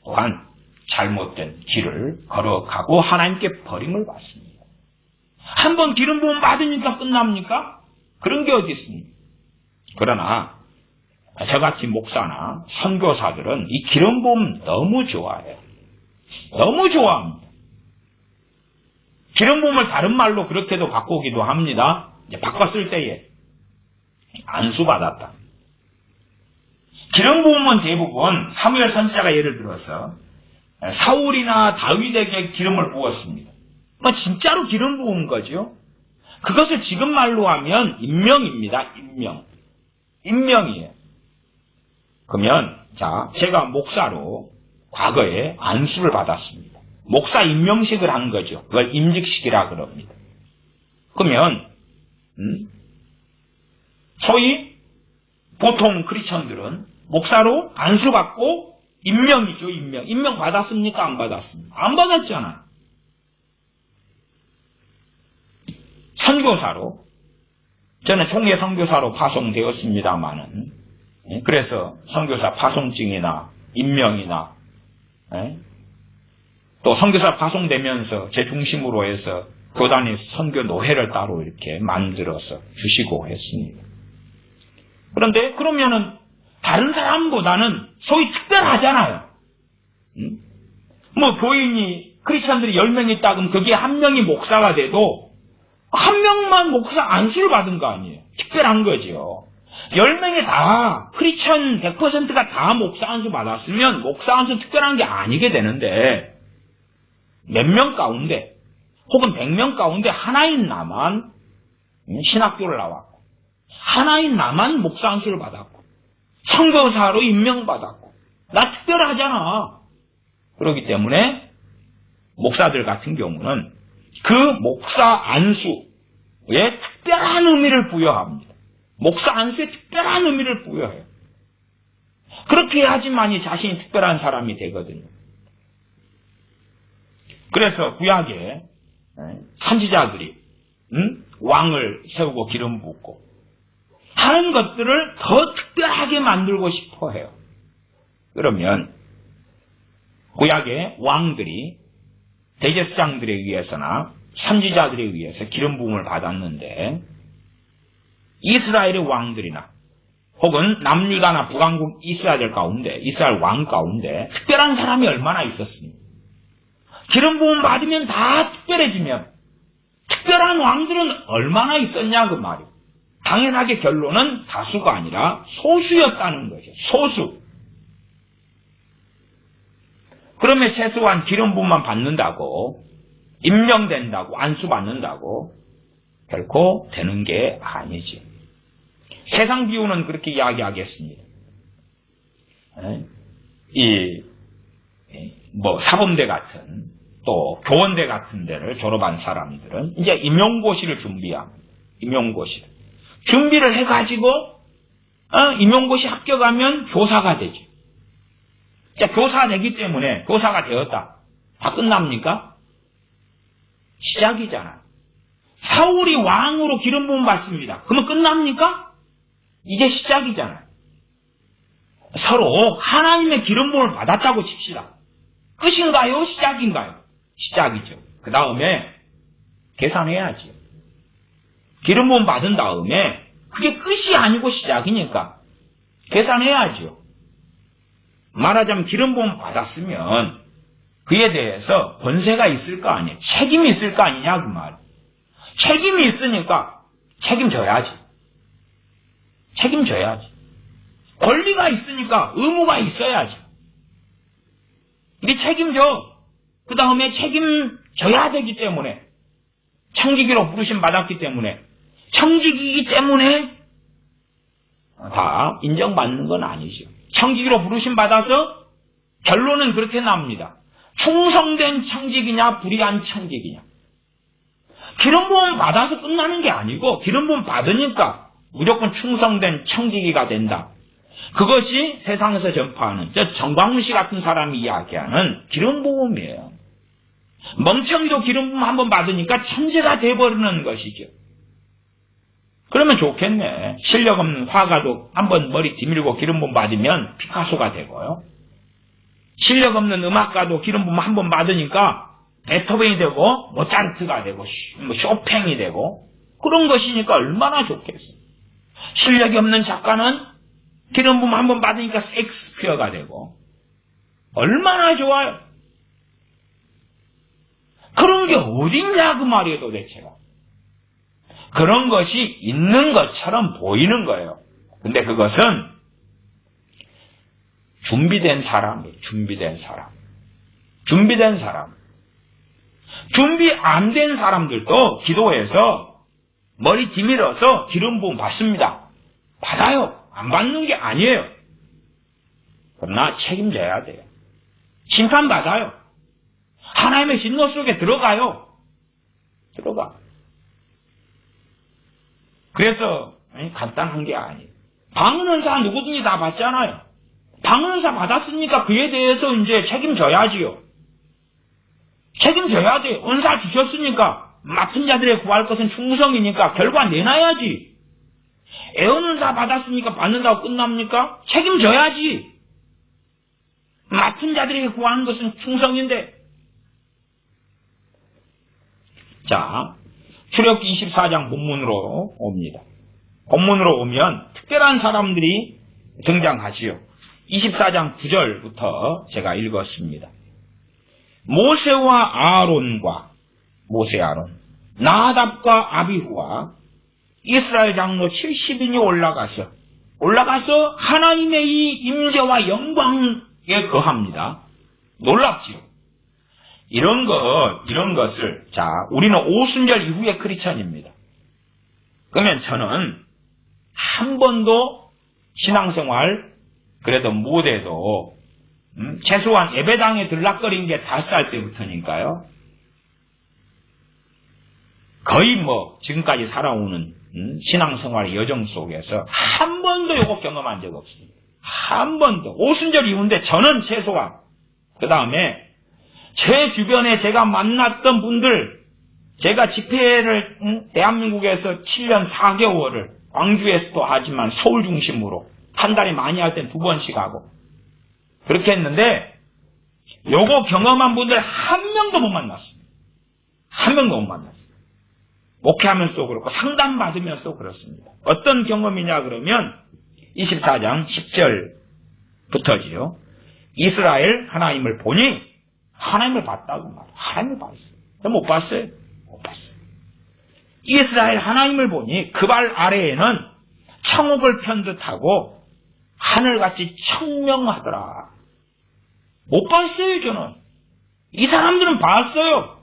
또한 잘못된 길을 걸어가고 하나님께 버림을 받습니다. 한번 기름 부음 받으니까 끝납니까? 그런 게 어디 있습니까? 그러나 저같이 목사나 선교사들은 이 기름 부음 너무 좋아해요. 너무 좋아합니다. 기름 부음을 다른 말로 그렇게도 바꾸기도 합니다. 이제 바꿨을 때에 안수 받았다. 기름 부음은 대부분 사무엘 선지자가 예를 들어서 사울이나 다윗에게 기름을 부었습니다. 진짜로 기름 부은 거죠. 그것을 지금 말로 하면 임명입니다. 임명이에요. 그러면 제가 목사로 과거에 안수를 받았습니다. 목사 임명식을 한 거죠. 그걸 임직식이라 그럽니다. 그러면 소위 보통 크리스천들은 목사로 안수 받고 임명이죠. 임명 받았습니까? 안 받았습니까? 안 받았잖아요. 선교사로, 저는 총회 선교사로 파송되었습니다마는, 그래서 선교사 파송증이나 임명이나 또 선교사 파송되면서 제 중심으로 해서 교단이 선교 노회를 따로 이렇게 만들어서 주시고 했습니다. 그런데 그러면은 다른 사람보다는 소위 특별하잖아요. 교인이, 크리스천들이 10명 있다 그러면 거기에 한 명이 목사가 돼도 한 명만 목사 안수를 받은 거 아니에요. 특별한 거죠. 10명이 다, 크리스천 100%가 다 목사 안수 받았으면 목사 안수 특별한 게 아니게 되는데, 몇 명 가운데 혹은 100명 가운데 하나인 나만 신학교를 나왔고, 하나인 나만 목사 안수를 받았고, 선교사로 임명받았고, 나 특별하잖아. 그렇기 때문에 목사들 같은 경우는 그 목사 안수에 특별한 의미를 부여합니다. 목사 안수에 특별한 의미를 부여해요. 그렇게 해야지만이 자신이 특별한 사람이 되거든요. 그래서 구약에 선지자들이 왕을 세우고 기름 붓고 하는 것들을 더 특별하게 만들고 싶어 해요. 그러면 구약의 왕들이 대제사장들에 의해서나 선지자들에 의해서 기름 부음을 받았는데 이스라엘의 왕들이나 혹은 남유다나 북왕국 이스라엘 왕 가운데 특별한 사람이 얼마나 있었습니까? 기름 부음 받으면 다 특별해지면 특별한 왕들은 얼마나 있었냐 그 말이에요. 당연하게 결론은 다수가 아니라 소수였다는 거죠. 소수. 그러면 최소한 기름 부음만 받는다고 임명된다고 안수 받는다고 결코 되는 게 아니지. 세상 비유는 그렇게 이야기하겠습니다. 사범대 같은 또 교원대 같은 데를 졸업한 사람들은 이제 임용고시를 준비합니다. 임용고시를. 준비를 해가지고 임용고시 합격하면 교사가 되지. 교사가 되기 때문에 교사가 되었다. 다 끝납니까? 시작이잖아. 사울이 왕으로 기름 부음 받습니다. 그러면 끝납니까? 이제 시작이잖아요. 서로 하나님의 기름 부음을 받았다고 칩시다. 끝인가요? 시작인가요? 시작이죠. 그 다음에 계산해야지. 기름 부음 받은 다음에 그게 끝이 아니고 시작이니까 계산해야죠. 말하자면 기름 부음 받았으면 그에 대해서 권세가 있을 거 아니에요. 책임이 있을 거 아니냐 그 말. 책임이 있으니까 책임져야지. 책임져야지. 권리가 있으니까 의무가 있어야지. 우리 책임져. 그 다음에 책임져야 되기 때문에 청지기로 부르심 받았기 때문에 청지기이기 때문에 다 인정받는 건 아니죠. 청지기로 부르심 받아서 결론은 그렇게 납니다. 충성된 청지기냐 불의한 청지기냐. 기름 부음 받아서 끝나는 게 아니고 기름 부음 받으니까 무조건 충성된 청지기가 된다. 그것이 세상에서 전파하는 정광훈 씨 같은 사람이 이야기하는 기름 부음이에요. 멍청이도 기름 부음 한번 받으니까 천재가 돼버리는 것이죠. 그러면 좋겠네. 실력 없는 화가도 한번 머리 뒤밀고 기름 부음 받으면 피카소가 되고요. 실력 없는 음악가도 기름 부음 한번 받으니까 베토벤이 되고 모차르트가 되고 쇼팽이 되고 그런 것이니까 얼마나 좋겠어. 실력이 없는 작가는 기름 부음 한번 받으니까 셰익스피어가 되고 얼마나 좋아요. 그런 게 어딨냐 그 말이에요 도대체가. 그런 것이 있는 것처럼 보이는 거예요. 근데 그것은 준비된 사람이에요. 준비된 사람. 준비된 사람. 준비 안 된 사람들도 기도해서 머리 뒤밀어서 기름 부음 받습니다. 받아요. 안 받는 게 아니에요. 그러나 책임져야 돼요. 심판받아요. 하나님의 진노 속에 들어가요. 들어가. 그래서 간단한 게 아니에요. 방언은사 누구든지 다 받잖아요. 방언은사 받았으니까 그에 대해서 이제 책임져야지요. 책임져야 돼요. 은사 주셨으니까 맡은 자들의 구할 것은 충성이니까 결과 내놔야지. 애언은사 받았으니까 받는다고 끝납니까? 책임져야지. 맡은 자들에게 구하는 것은 충성인데. 자, 출애굽기 24장 본문으로 옵니다. 본문으로 오면 특별한 사람들이 등장하지요. 24장 9절부터 제가 읽었습니다. 모세와 아론과 나답과 아비후와 이스라엘 장로 70인이 올라가서 하나님의 이 임재와 영광에 거합니다. 놀랍지요. 이런 것을, 자, 우리는 오순절 이후의 크리스천입니다. 그러면 저는 한 번도 신앙생활, 그래도 못해도, 최소한 예배당에 들락거린 게 5살 때부터니까요. 거의 지금까지 살아오는 신앙생활의 여정 속에서 한 번도 요거 경험한 적 없습니다. 한 번도. 오순절 이후인데 저는 최소한. 그 다음에 제 주변에 제가 만났던 분들, 제가 집회를 대한민국에서 7년 4개월을 광주에서도 하지만 서울 중심으로 한 달에 많이 할 땐 2번씩 하고 그렇게 했는데 요거 경험한 분들 한 명도 못 만났습니다. 한 명도 못 만났어요. 목회하면서도 그렇고 상담받으면서도 그렇습니다. 어떤 경험이냐 그러면 24장 10절부터지요. 이스라엘 하나님을 보니 하나님을 봤다고 말해요. 하나님을 봤어요. 못 봤어요? 못 봤어요. 이스라엘 하나님을 보니 그 발 아래에는 청옥을 편 듯하고 하늘같이 청명하더라. 못 봤어요, 저는. 이 사람들은 봤어요.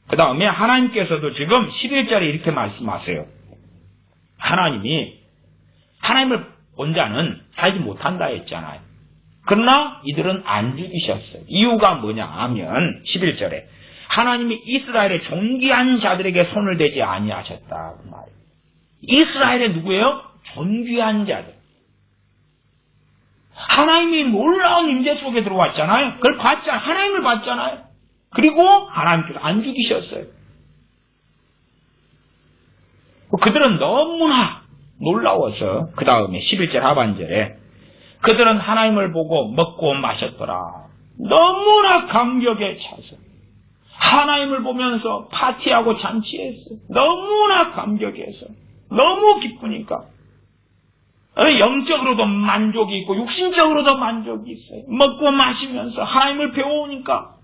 그 다음에 하나님께서도 지금 11절에 이렇게 말씀하세요. 하나님을 본 자는 살지 못한다 했잖아요. 그러나 이들은 안 죽이셨어요. 이유가 뭐냐 하면 11절에 하나님이 이스라엘의 존귀한 자들에게 손을 대지 아니하셨다. 그 말이에요. 이스라엘의 누구예요? 존귀한 자들. 하나님이 놀라운 임재 속에 들어왔잖아요. 그걸 봤잖아요. 하나님을 봤잖아요. 그리고 하나님께서 안 죽이셨어요. 그들은 너무나 놀라워서 그 다음에 11절 하반절에 그들은 하나님을 보고 먹고 마셨더라. 너무나 감격에 차서 하나님을 보면서 파티하고 잔치했어요. 너무나 감격해서 너무 기쁘니까 영적으로도 만족이 있고 육신적으로도 만족이 있어요. 먹고 마시면서 하나님을 배우니까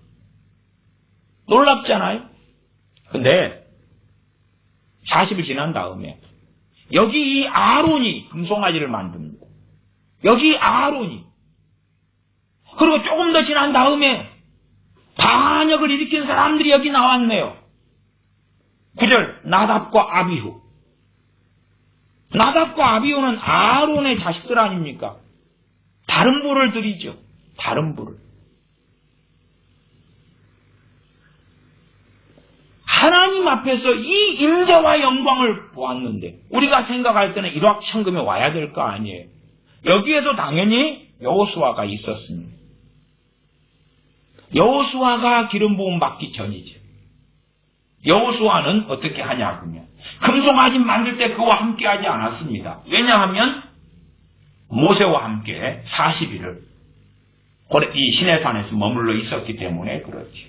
놀랍잖아요. 근데 40일 지난 다음에 여기 이 아론이 금송아지를 만듭니다. 여기 아론이. 그리고 조금 더 지난 다음에 반역을 일으킨 사람들이 여기 나왔네요. 9절 나답과 아비후. 나답과 아비후는 아론의 자식들 아닙니까? 다른 부를 드리죠. 다른 부를. 하나님 앞에서 이 임재와 영광을 보았는데 우리가 생각할 때는 일확천금에 와야 될 거 아니에요. 여기에도 당연히 여호수아가 있었습니다. 여호수아가 기름 부음 받기 전이죠. 여호수아는 어떻게 하냐 그러면 금송아지 만들 때 그와 함께 하지 않았습니다. 왜냐하면 모세와 함께 40일을 이 시내산에서 머물러 있었기 때문에 그렇죠.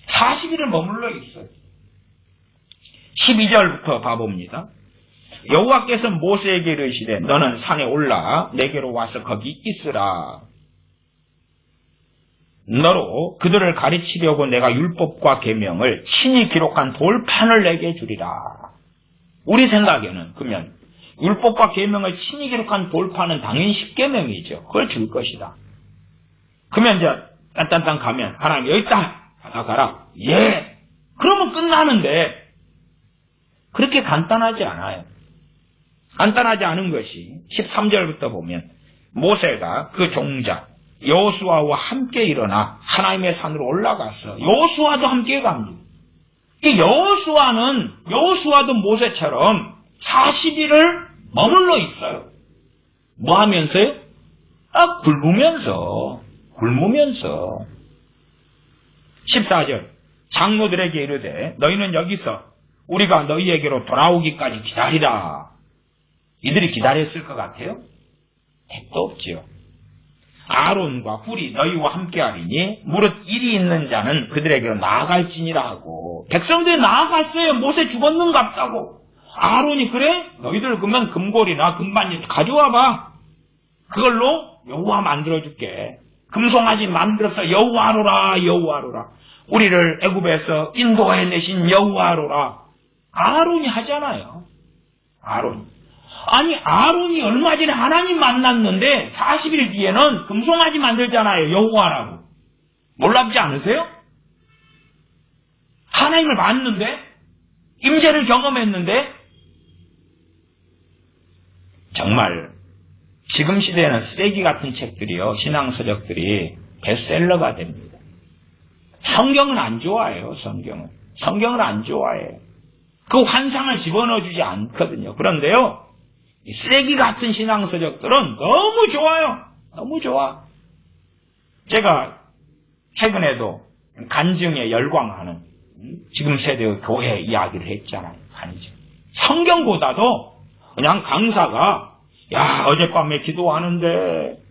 40일을 머물러 있어요. 12절부터 봐봅니다. 여호와께서 모세에게 이르시되 너는 산에 올라 내게로 와서 거기 있으라. 너로 그들을 가르치려고 내가 율법과 계명을 친히 기록한 돌판을 내게 주리라. 우리 생각에는 그러면 율법과 계명을 친히 기록한 돌판은 당연히 10계명이죠. 그걸 줄 것이다. 그러면 이제 딴딴딴 가면 하나님 여기 있다. 가라. 예. 그러면 끝나는데 그렇게 간단하지 않아요. 간단하지 않은 것이 13절부터 보면 모세가 그 종자 여호수아와 함께 일어나 하나님의 산으로 올라가서 여호수아도 함께 갑니다. 여호수아도 모세처럼 40일을 머물러 있어요. 뭐 하면서요? 굶으면서 14절 장로들에게 이르되 너희는 여기서 우리가 너희에게로 돌아오기까지 기다리라. 이들이 기다렸을 것 같아요? 택도 없지요. 아론과 훌이 너희와 함께하리니 무릇 일이 있는 자는 그들에게로 나아갈지니라 하고 백성들이 나아갔어요. 모세 죽었는갑다고. 아론이 그래? 너희들 그러면 금골이나 금반지 가져와봐. 그걸로 여호와 만들어줄게. 금송아지 만들어서 여호와로라. 우리를 애굽에서 인도해내신 여호와로라. 아론이 하잖아요. 아론이 얼마 전에 하나님 만났는데 40일 뒤에는 금송아지 만들잖아요. 여호와라고. 놀랍지 않으세요? 하나님을 봤는데? 임재를 경험했는데? 정말 지금 시대에는 쓰레기 같은 책들이요, 신앙서적들이 베스트셀러가 됩니다. 성경은 안 좋아해요. 성경은 안 좋아해요. 그 환상을 집어넣어주지 않거든요. 그런데요, 이 쓰레기 같은 신앙서적들은 너무 좋아요. 너무 좋아. 제가 최근에도 간증에 열광하는 지금 세대의 교회 이야기를 했잖아요. 간증. 성경보다도 그냥 강사가 어젯밤에 기도하는데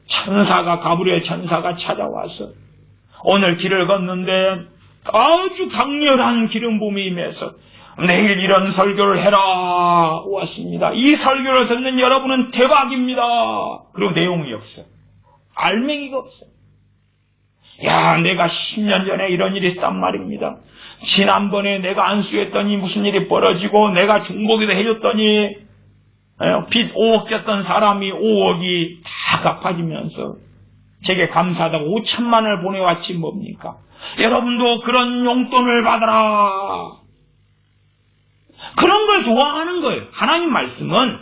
가브리엘 천사가 찾아와서 오늘 길을 걷는데 아주 강렬한 기름 부음이 임해서 내일 이런 설교를 해라 왔습니다. 이 설교를 듣는 여러분은 대박입니다. 그리고 내용이 없어. 알맹이가 없어. 내가 10년 전에 이런 일이 있었단 말입니다. 지난번에 내가 안수했더니 무슨 일이 벌어지고 내가 중보기도 해줬더니 빚 5억 졌던 사람이 5억이 다 갚아지면서 제게 감사하다고 5천만 원을 보내왔지 뭡니까? 여러분도 그런 용돈을 받아라. 그런 걸 좋아하는 거예요. 하나님 말씀은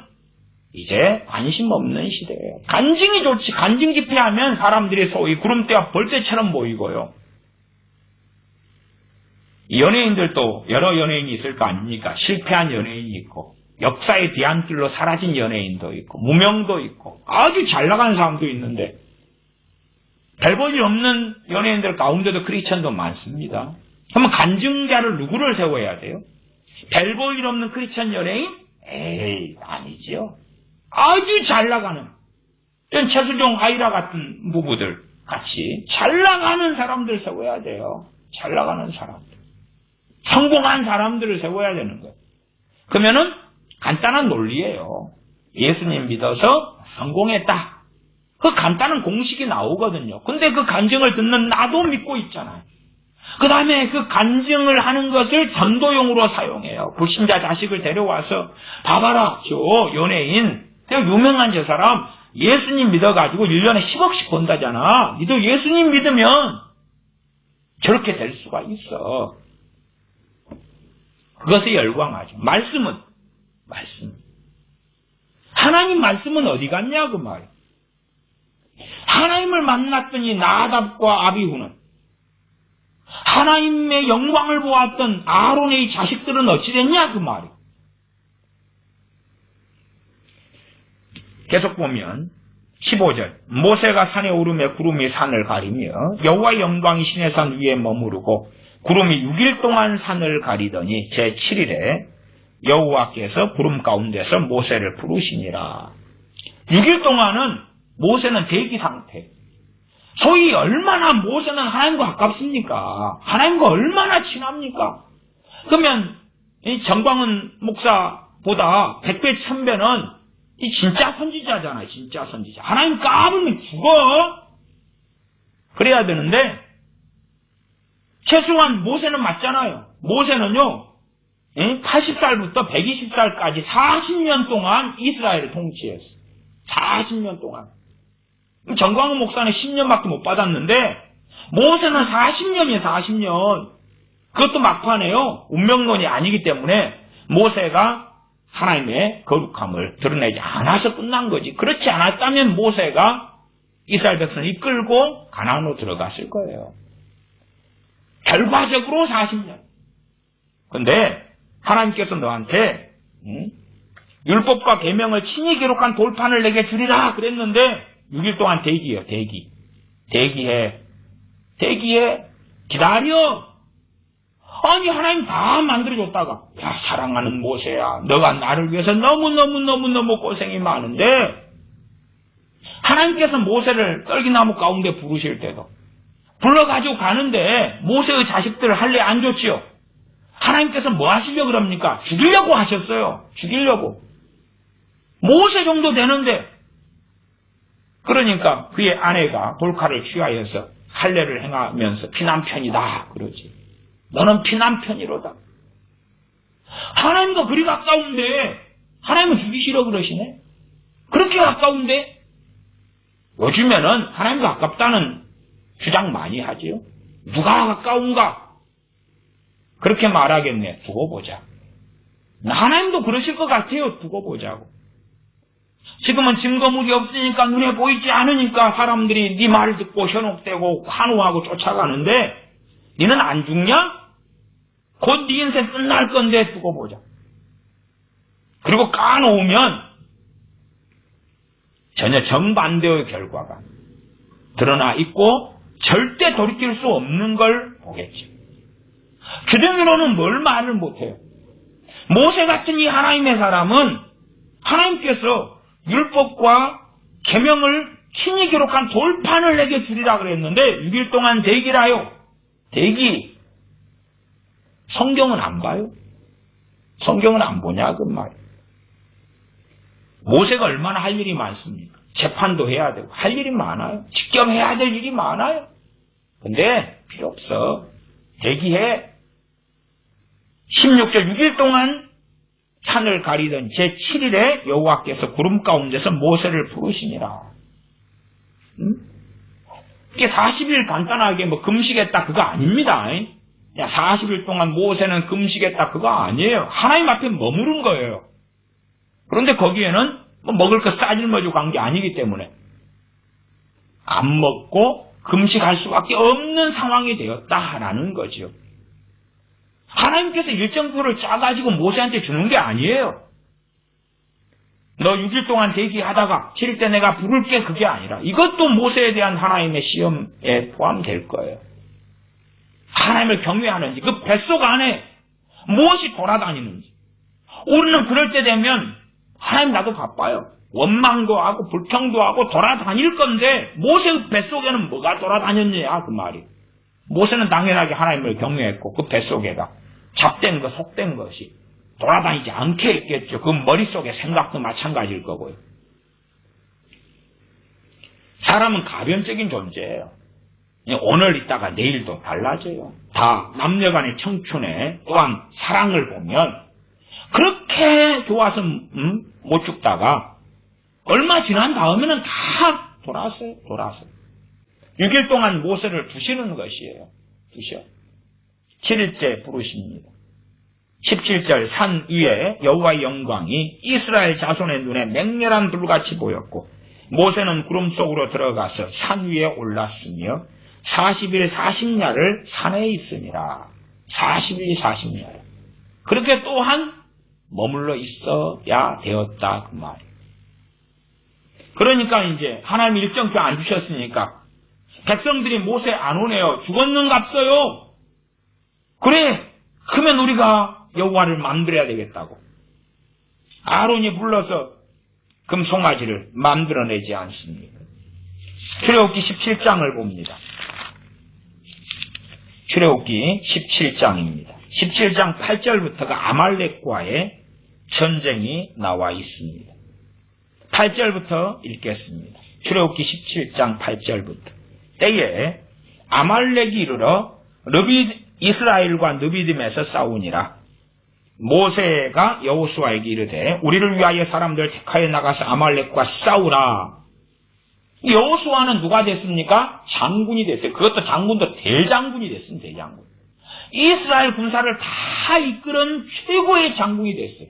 이제 관심 없는 시대예요. 간증이 좋지. 간증 집회하면 사람들이 소위 구름대와 벌떼처럼 보이고요. 연예인들도 여러 연예인이 있을 거 아닙니까? 실패한 연예인이 있고 역사의 뒤안길로 사라진 연예인도 있고 무명도 있고 아주 잘 나가는 사람도 있는데 별 볼 일 없는 연예인들 가운데도 크리스천도 많습니다. 그러면 간증자를 누구를 세워야 돼요? 별 볼 일 없는 크리스천 연예인? 아니지요. 아주 잘 나가는 이런 최수종, 하이라 같은 부부들 같이 잘 나가는 사람들 세워야 돼요. 잘 나가는 사람들. 성공한 사람들을 세워야 되는 거예요. 그러면은 간단한 논리예요. 예수님 믿어서 성공했다. 그 간단한 공식이 나오거든요. 근데 그 간증을 듣는 나도 믿고 있잖아요. 그 다음에 그 간증을 하는 것을 전도용으로 사용해요. 불신자 자식을 데려와서 봐봐라, 저 연예인, 유명한 저 사람 예수님 믿어가지고 1년에 10억씩 번다잖아. 니도 예수님 믿으면 저렇게 될 수가 있어. 그것에 열광하죠. 말씀. 하나님 말씀은 어디 갔냐 그 말이에요. 하나님을 만났더니 나답과 아비후는 하나님의 영광을 보았던 아론의 자식들은 어찌 됐냐 그 말이에요. 계속 보면 15절 모세가 산에 오르매 구름이 산을 가리며 여호와의 영광이 시내 산 위에 머무르고 구름이 6일 동안 산을 가리더니 제7일에 여호와께서 구름 가운데서 모세를 부르시니라. 6일 동안은 모세는 대기 상태. 소위 얼마나 모세는 하나님과 가깝습니까? 하나님과 얼마나 친합니까? 그러면 이 정광훈 목사보다 100배 1000배는 이 진짜 선지자잖아요. 진짜 선지자. 하나님 까불면 죽어. 그래야 되는데 최소한 모세는 맞잖아요. 모세는요 80살부터 120살까지 40년 동안 이스라엘을 통치했어요. 40년 동안. 정광훈 목사는 10년밖에 못 받았는데 모세는 40년이에요. 40년. 그것도 막판에요. 운명론이 아니기 때문에 모세가 하나님의 거룩함을 드러내지 않아서 끝난 거지. 그렇지 않았다면 모세가 이스라엘 백성을 이끌고 가나안으로 들어갔을 거예요. 결과적으로 40년. 근데 하나님께서 너한테 율법과 계명을 친히 기록한 돌판을 내게 주리라 그랬는데 6일 동안 대기해요. 대기해. 기다려. 아니 하나님 다 만들어줬다가 야 사랑하는 모세야 너가 나를 위해서 너무너무 고생이 많은데 하나님께서 모세를 떨기나무 가운데 부르실 때도 불러가지고 가는데 모세의 자식들을 할래 안 줬지요. 하나님께서 뭐 하시려고 그럽니까? 죽이려고 하셨어요. 죽이려고. 모세 정도 되는데 그러니까 그의 아내가 돌칼을 취하여서 할례를 행하면서 피난편이다 그러지. 너는 피난편이로다. 하나님과 그리 가까운데 하나님은 죽이시려고 그러시네. 그렇게 가까운데 요즘에는 하나님과 가깝다는 주장 많이 하지요. 누가 가까운가? 그렇게 말하겠네. 두고 보자. 하나님도 그러실 것 같아요. 두고 보자고. 지금은 증거물이 없으니까 눈에 보이지 않으니까 사람들이 네 말을 듣고 현혹되고 환호하고 쫓아가는데 너는 안 죽냐? 곧 네 인생 끝날 건데 두고 보자. 그리고 까놓으면 전혀 정반대의 결과가 드러나 있고 절대 돌이킬 수 없는 걸 보겠죠. 주둥이로는 뭘 말을 못해요. 모세 같은 이 하나님의 사람은 하나님께서 율법과 계명을 친히 기록한 돌판을 내게 주리라 그랬는데 6일 동안 대기라요. 대기. 성경은 안 봐요. 성경은 안 보냐 그 말이에요. 모세가 얼마나 할 일이 많습니까? 재판도 해야 되고 할 일이 많아요. 직접 해야 될 일이 많아요. 근데 필요 없어. 대기해. 16절 6일 동안 산을 가리던 제7일에 여호와께서 구름 가운데서 모세를 부르시니라. 이게 40일 간단하게 뭐 금식했다 그거 아닙니다. 40일 동안 모세는 금식했다 그거 아니에요. 하나님 앞에 머무른 거예요. 그런데 거기에는 뭐 먹을 거 싸질머지고 간 게 아니기 때문에 안 먹고 금식할 수밖에 없는 상황이 되었다라는 거죠. 하나님께서 일정표를 짜가지고 모세한테 주는 게 아니에요. 너 6일 동안 대기하다가 7일 때 내가 부를게 그게 아니라 이것도 모세에 대한 하나님의 시험에 포함될 거예요. 하나님을 경외하는지 그 뱃속 안에 무엇이 돌아다니는지 우리는 그럴 때 되면 하나님 나도 바빠요. 원망도 하고 불평도 하고 돌아다닐 건데 모세의 뱃속에는 뭐가 돌아다녔냐 그 말이. 모세는 당연하게 하나님을 경외했고 그 뱃속에다 잡된 것 속된 것이 돌아다니지 않게 했겠죠. 그 머릿속의 생각도 마찬가지일 거고요. 사람은 가변적인 존재예요. 오늘 있다가 내일도 달라져요. 다 남녀간의 청춘에 또한 사랑을 보면 그렇게 좋아서 못 죽다가 얼마 지난 다음에는 다 돌아서요. 6일 동안 모세를 두시는 것이에요. 두셔. 7일째 부르십니다. 17절 산 위에 여호와의 영광이 이스라엘 자손의 눈에 맹렬한 불같이 보였고 모세는 구름 속으로 들어가서 산 위에 올랐으며 40일 40야를 산에 있으니라. 40일 40야를. 그렇게 또한 머물러 있어야 되었다 그 말이에요. 그러니까 이제 하나님 일정표 안 주셨으니까 백성들이 모세 안 오네요. 죽었는갑서요. 그래 그러면 우리가 여호와를 만들어야 되겠다고. 아론이 불러서 금송아지를 만들어내지 않습니까? 출애굽기 17장을 봅니다. 출애굽기 17장입니다. 17장 8절부터가 아말렉과의 전쟁이 나와 있습니다. 8절부터 읽겠습니다. 출애굽기 17장 8절부터. 때에 아말렉이 이르러 이스라엘과 느비딤에서 싸우니라. 모세가 여호수아에게 이르되 우리를 위하여 사람들 택하여 나가서 아말렉과 싸우라. 여호수아는 누가 됐습니까? 장군이 됐어요. 그것도 장군도 대장군이 됐습니다. 대장군. 이스라엘 군사를 다 이끄는 최고의 장군이 됐어요.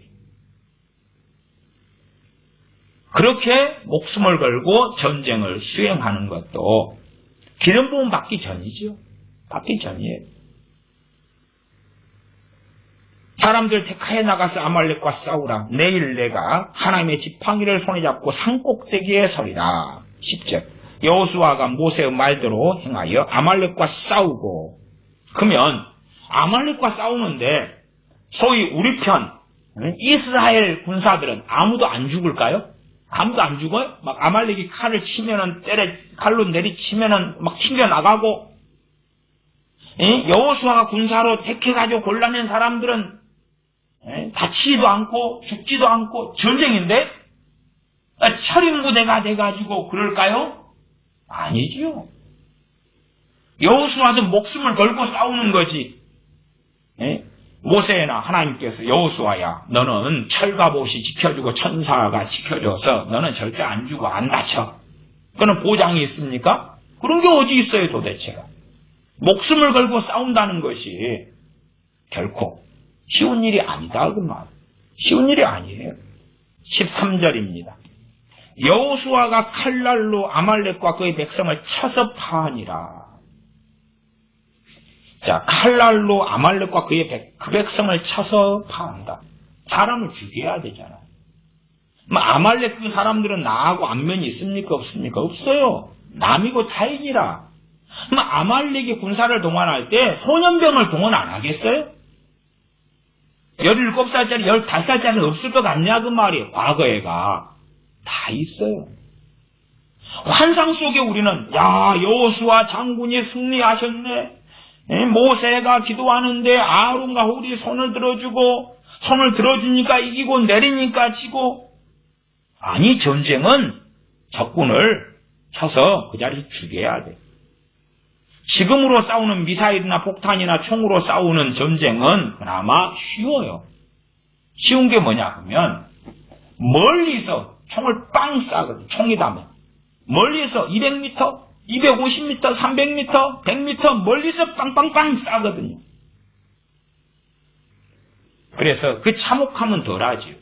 그렇게 목숨을 걸고 전쟁을 수행하는 것도 기름 부음 받기 전이죠. 받기 전이에요. 사람들 택하여 나가서 아말렉과 싸우라. 내일 내가 하나님의 지팡이를 손에 잡고 산꼭대기에 서리라. 10절. 여호수아가 모세의 말대로 행하여 아말렉과 싸우고. 그러면 아말렉과 싸우는데 소위 우리 편 이스라엘 군사들은 아무도 안 죽을까요? 아무도 안 죽어요? 막 아말렉이 칼을 치면은 칼로 내리치면은 막 튕겨 나가고. 여호수아가 군사로 택해가지고 골라낸 사람들은 다치지도 않고 죽지도 않고 전쟁인데 철인부대가 돼가지고 그럴까요? 아니지요. 여호수아도 목숨을 걸고 싸우는 거지. 모세나 하나님께서 여호수아야 너는 철갑옷이 지켜주고 천사가 지켜줘서 너는 절대 안 죽어 안 다쳐. 그런 보장이 있습니까? 그런 게 어디 있어요 도대체가. 목숨을 걸고 싸운다는 것이 결코 쉬운 일이 아니다 그 말. 쉬운 일이 아니에요. 13절입니다. 여호수아가 칼날로 아말렉과 그의 백성을 쳐서 파하니라. 자, 칼날로 아말렉과 그 백성을 쳐서 파한다. 사람을 죽여야 되잖아. 아말렉 그 사람들은 나하고 안면이 있습니까? 없습니까? 없어요. 남이고 타인이라. 아말렉이 군사를 동원할 때 소년병을 동원 안 하겠어요? 17살짜리, 15살짜리는 없을 것 같냐 그 말이에요. 과거에가 다 있어요. 환상 속에 우리는 여호수아 장군이 승리하셨네. 모세가 기도하는데 아론과 홀이 손을 들어주고, 손을 들어주니까 이기고 내리니까 지고. 아니, 전쟁은 적군을 쳐서 그 자리에서 죽여야 돼. 지금으로 싸우는 미사일이나 폭탄이나 총으로 싸우는 전쟁은 그나마 쉬워요. 쉬운 게 뭐냐 하면 멀리서 총을 빵 쏴거든. 총이다면 멀리서 200m, 250m, 300m, 100m 멀리서 빵빵빵 쏴거든요. 그래서 그 참혹함은 덜하지요.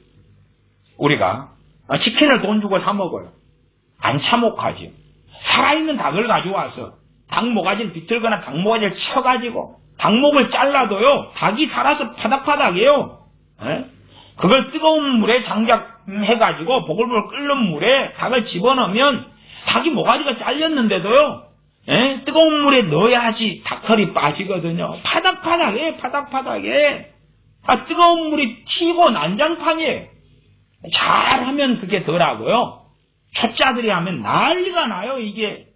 우리가 치킨을 돈 주고 사 먹어요. 안 참혹하지요. 살아있는 닭을 가져와서 닭 모가지를 비틀거나 닭 모가지를 쳐가지고 닭목을 잘라도요, 닭이 살아서 파닥파닥해요. 그걸 뜨거운 물에 장작해가지고 보글보글 끓는 물에 닭을 집어넣으면 닭이 모가지가 잘렸는데도요, 뜨거운 물에 넣어야지 닭털이 빠지거든요. 파닥파닥해, 파닥파닥해. 뜨거운 물이 튀고 난장판이에요. 잘하면 그게 덜하고요. 초짜들이 하면 난리가 나요, 이게.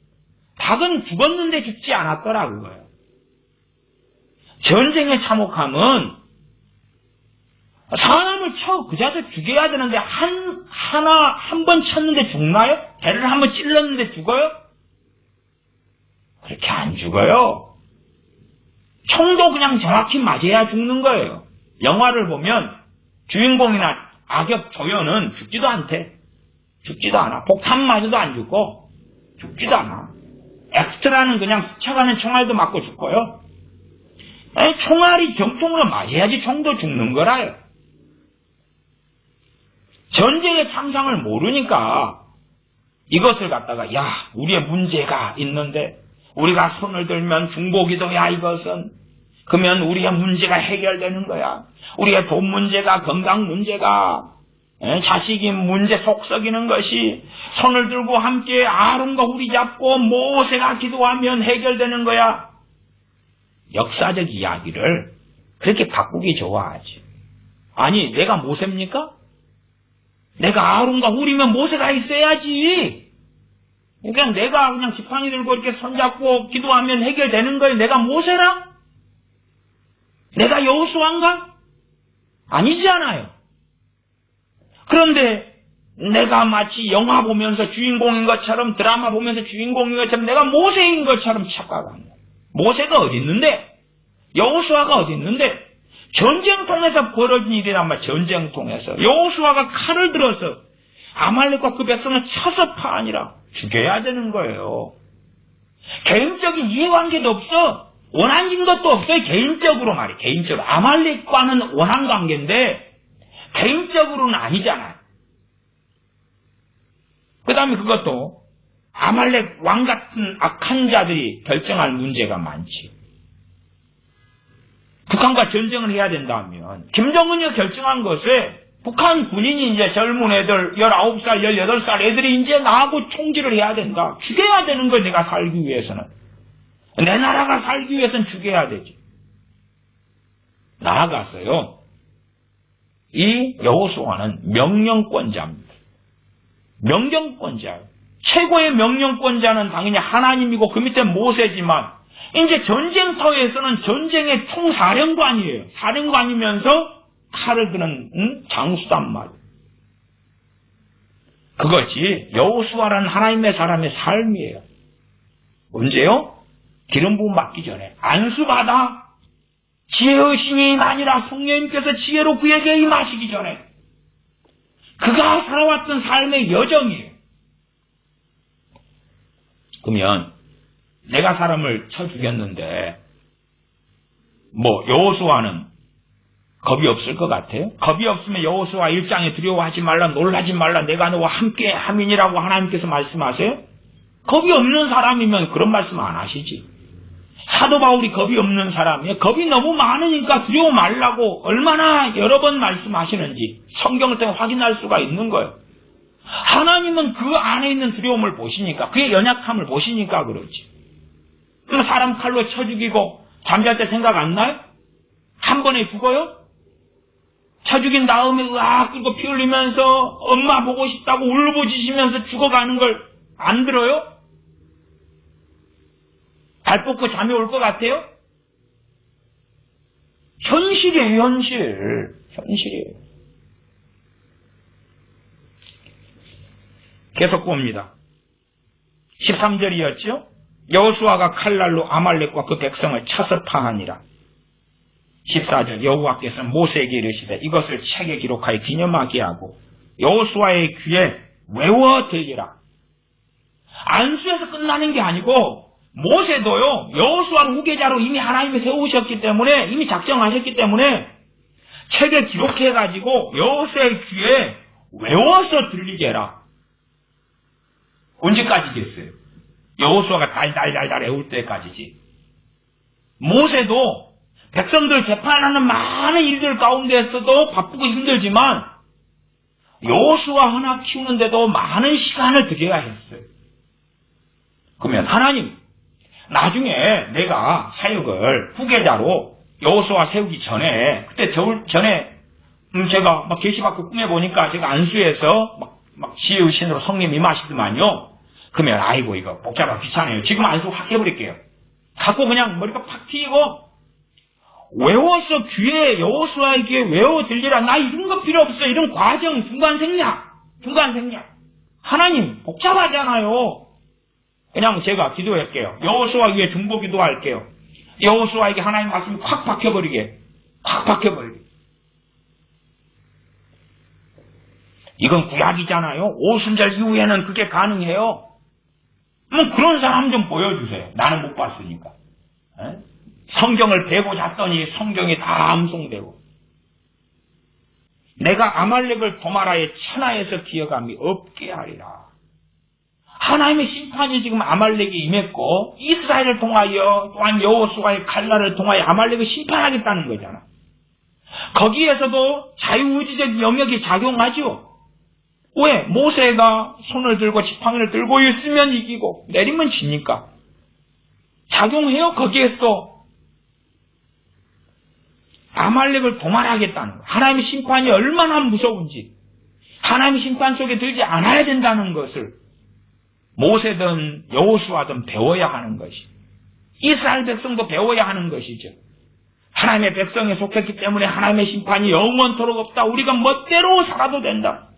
닭은 죽었는데 죽지 않았더라, 그거예요. 전쟁의 참혹함은 사람을 그 자서 죽여야 되는데 한 번 쳤는데 죽나요? 배를 한 번 찔렀는데 죽어요? 그렇게 안 죽어요. 총도 그냥 정확히 맞아야 죽는 거예요. 영화를 보면 주인공이나 악역 조연은 죽지도 않대. 죽지도 않아. 폭탄 맞아도 안 죽고 죽지도 않아. 엑스트라는 그냥 스쳐가는 총알도 맞고 죽고요. 총알이 정통으로 맞아야지 총도 죽는 거라요. 전쟁의 참상을 모르니까 이것을 갖다가 우리의 문제가 있는데 우리가 손을 들면 중보기도야 이것은. 그러면 우리의 문제가 해결되는 거야. 우리의 돈 문제가, 건강 문제가, 자식이 문제 속썩이는 것이 손을 들고 함께 아론과 훌이 잡고 모세가 기도하면 해결되는 거야. 역사적 이야기를 그렇게 바꾸기 좋아하지. 아니, 내가 모세입니까? 내가 아론과 훌이면 모세가 있어야지. 그냥 내가 그냥 지팡이 들고 이렇게 손잡고 기도하면 해결되는 거예요. 내가 모세라? 내가 여호수아인가? 아니잖아요. 그런데 내가 마치 영화 보면서 주인공인 것처럼, 드라마 보면서 주인공인 것처럼 내가 모세인 것처럼 착각합니다. 모세가 어디 있는데? 여호수아가 어디 있는데? 전쟁통에서 벌어진 일이란 말이야. 전쟁통에서 여호수아가 칼을 들어서 아말렉과 그 백성을 쳐서 파하니라. 죽여야 되는 거예요. 개인적인 이해관계도 없어. 원한진 것도 없어요. 개인적으로 말이에요. 개인적으로. 아말렉과는 원한관계인데 개인적으로는 아니잖아요. 그 다음에 그것도 아말렉 왕 같은 악한 자들이 결정할 문제가 많지. 북한과 전쟁을 해야 된다면 김정은이 결정한 것에 북한 군인이 이제 젊은 애들 19살, 18살 애들이 이제 나하고 총질을 해야 된다. 죽여야 되는 거예요. 내가 살기 위해서는. 내 나라가 살기 위해서는 죽여야 되지. 나아가서요. 이 여호수아는 명령권자입니다. 명령권자예요. 최고의 명령권자는 당연히 하나님이고 그 밑에 모세지만 이제 전쟁터에서는 전쟁의 총사령관이에요. 사령관이면서 칼을 드는 장수단 말이에요. 그것이 여호수아라는 하나님의 사람의 삶이에요. 언제요? 기름 부음 받기 전에 안수받아 지혜의 신이 임하니라. 성령님께서 지혜로 그에게 임하시기 전에 그가 살아왔던 삶의 여정이에요. 그러면 내가 사람을 쳐 죽였는데 여호수아는 겁이 없을 것 같아요? 겁이 없으면 여호수아 1장에 두려워하지 말라, 놀라지 말라, 내가 너와 함께 함이니라고 하나님께서 말씀하세요? 겁이 없는 사람이면 그런 말씀 안 하시지. 사도 바울이 겁이 없는 사람이에요. 겁이 너무 많으니까 두려워 말라고 얼마나 여러 번 말씀하시는지 성경을 통해 확인할 수가 있는 거예요. 하나님은 그 안에 있는 두려움을 보시니까, 그의 연약함을 보시니까 그러지. 그럼 사람 칼로 쳐 죽이고 잠잘 때 생각 안 나요? 한 번에 죽어요? 쳐 죽인 다음에 으악 끓고 피 흘리면서 엄마 보고 싶다고 울부짖으면서 죽어가는 걸 안 들어요? 발 뻗고 잠이 올 것 같아요? 현실이에요, 현실이에요. 계속 봅니다. 13절이었죠? 여호수아가 칼날로 아말렉과 그 백성을 쳐서 파하니라. 14절 여호와께서 모세에게 이르시되 이것을 책에 기록하여 기념하게 하고 여호수아의 귀에 외워 들리라. 안수에서 끝나는 게 아니고 모세도요, 여호수아를 후계자로 이미 하나님이 세우셨기 때문에, 이미 작정하셨기 때문에 책에 기록해가지고 여호수아의 귀에 외워서 들리게 해라. 언제까지겠어요? 여호수아가 달달달달 외울 때까지지. 모세도 백성들 재판하는 많은 일들 가운데서도 바쁘고 힘들지만 여호수아 하나 키우는데도 많은 시간을 들여야 했어요. 그러면 하나님, 나중에 내가 사역을 후계자로 여호수아 세우기 전에, 그때 전에 제가 막 계시받고 꿈에 보니까 제가 안수해서 막 지혜의 신으로 성령 임하시더만요. 그러면 아이고 이거 복잡하고 귀찮아요. 지금 안수 확 해버릴게요. 갖고 그냥 머리가 팍 튀고 외워서 귀에 여호수아의 귀에 외워 들리라. 나 이런 거 필요 없어. 이런 과정 중간 생략. 하나님 복잡하잖아요. 그냥 제가 기도할게요. 여호수아 위에 중보 기도할게요. 여호수아에게 하나님 말씀이 콱 박혀버리게. 이건 구약이잖아요. 오순절 이후에는 그게 가능해요. 뭐 그런 사람 좀 보여주세요. 나는 못 봤으니까. 에? 성경을 베고 잤더니 성경이 다 암송되고. 내가 아말렉을 도마라의 천하에서 기어감이 없게 하리라. 하나님의 심판이 지금 아말렉에 임했고 이스라엘을 통하여 또한 여호수아의 칼날을 통하여 아말렉을 심판하겠다는 거잖아. 거기에서도 자유의지적 영역이 작용하죠. 왜? 모세가 손을 들고 지팡이를 들고 있으면 이기고 내리면 지니까. 작용해요. 거기에서도. 아말렉을 도말하겠다는 거예요. 하나님의 심판이 얼마나 무서운지, 하나님의 심판 속에 들지 않아야 된다는 것을 모세든 여호수아든 배워야 하는 것이, 이스라엘 백성도 배워야 하는 것이죠. 하나님의 백성에 속했기 때문에 하나님의 심판이 영원토록 없다. 우리가 멋대로 살아도 된다.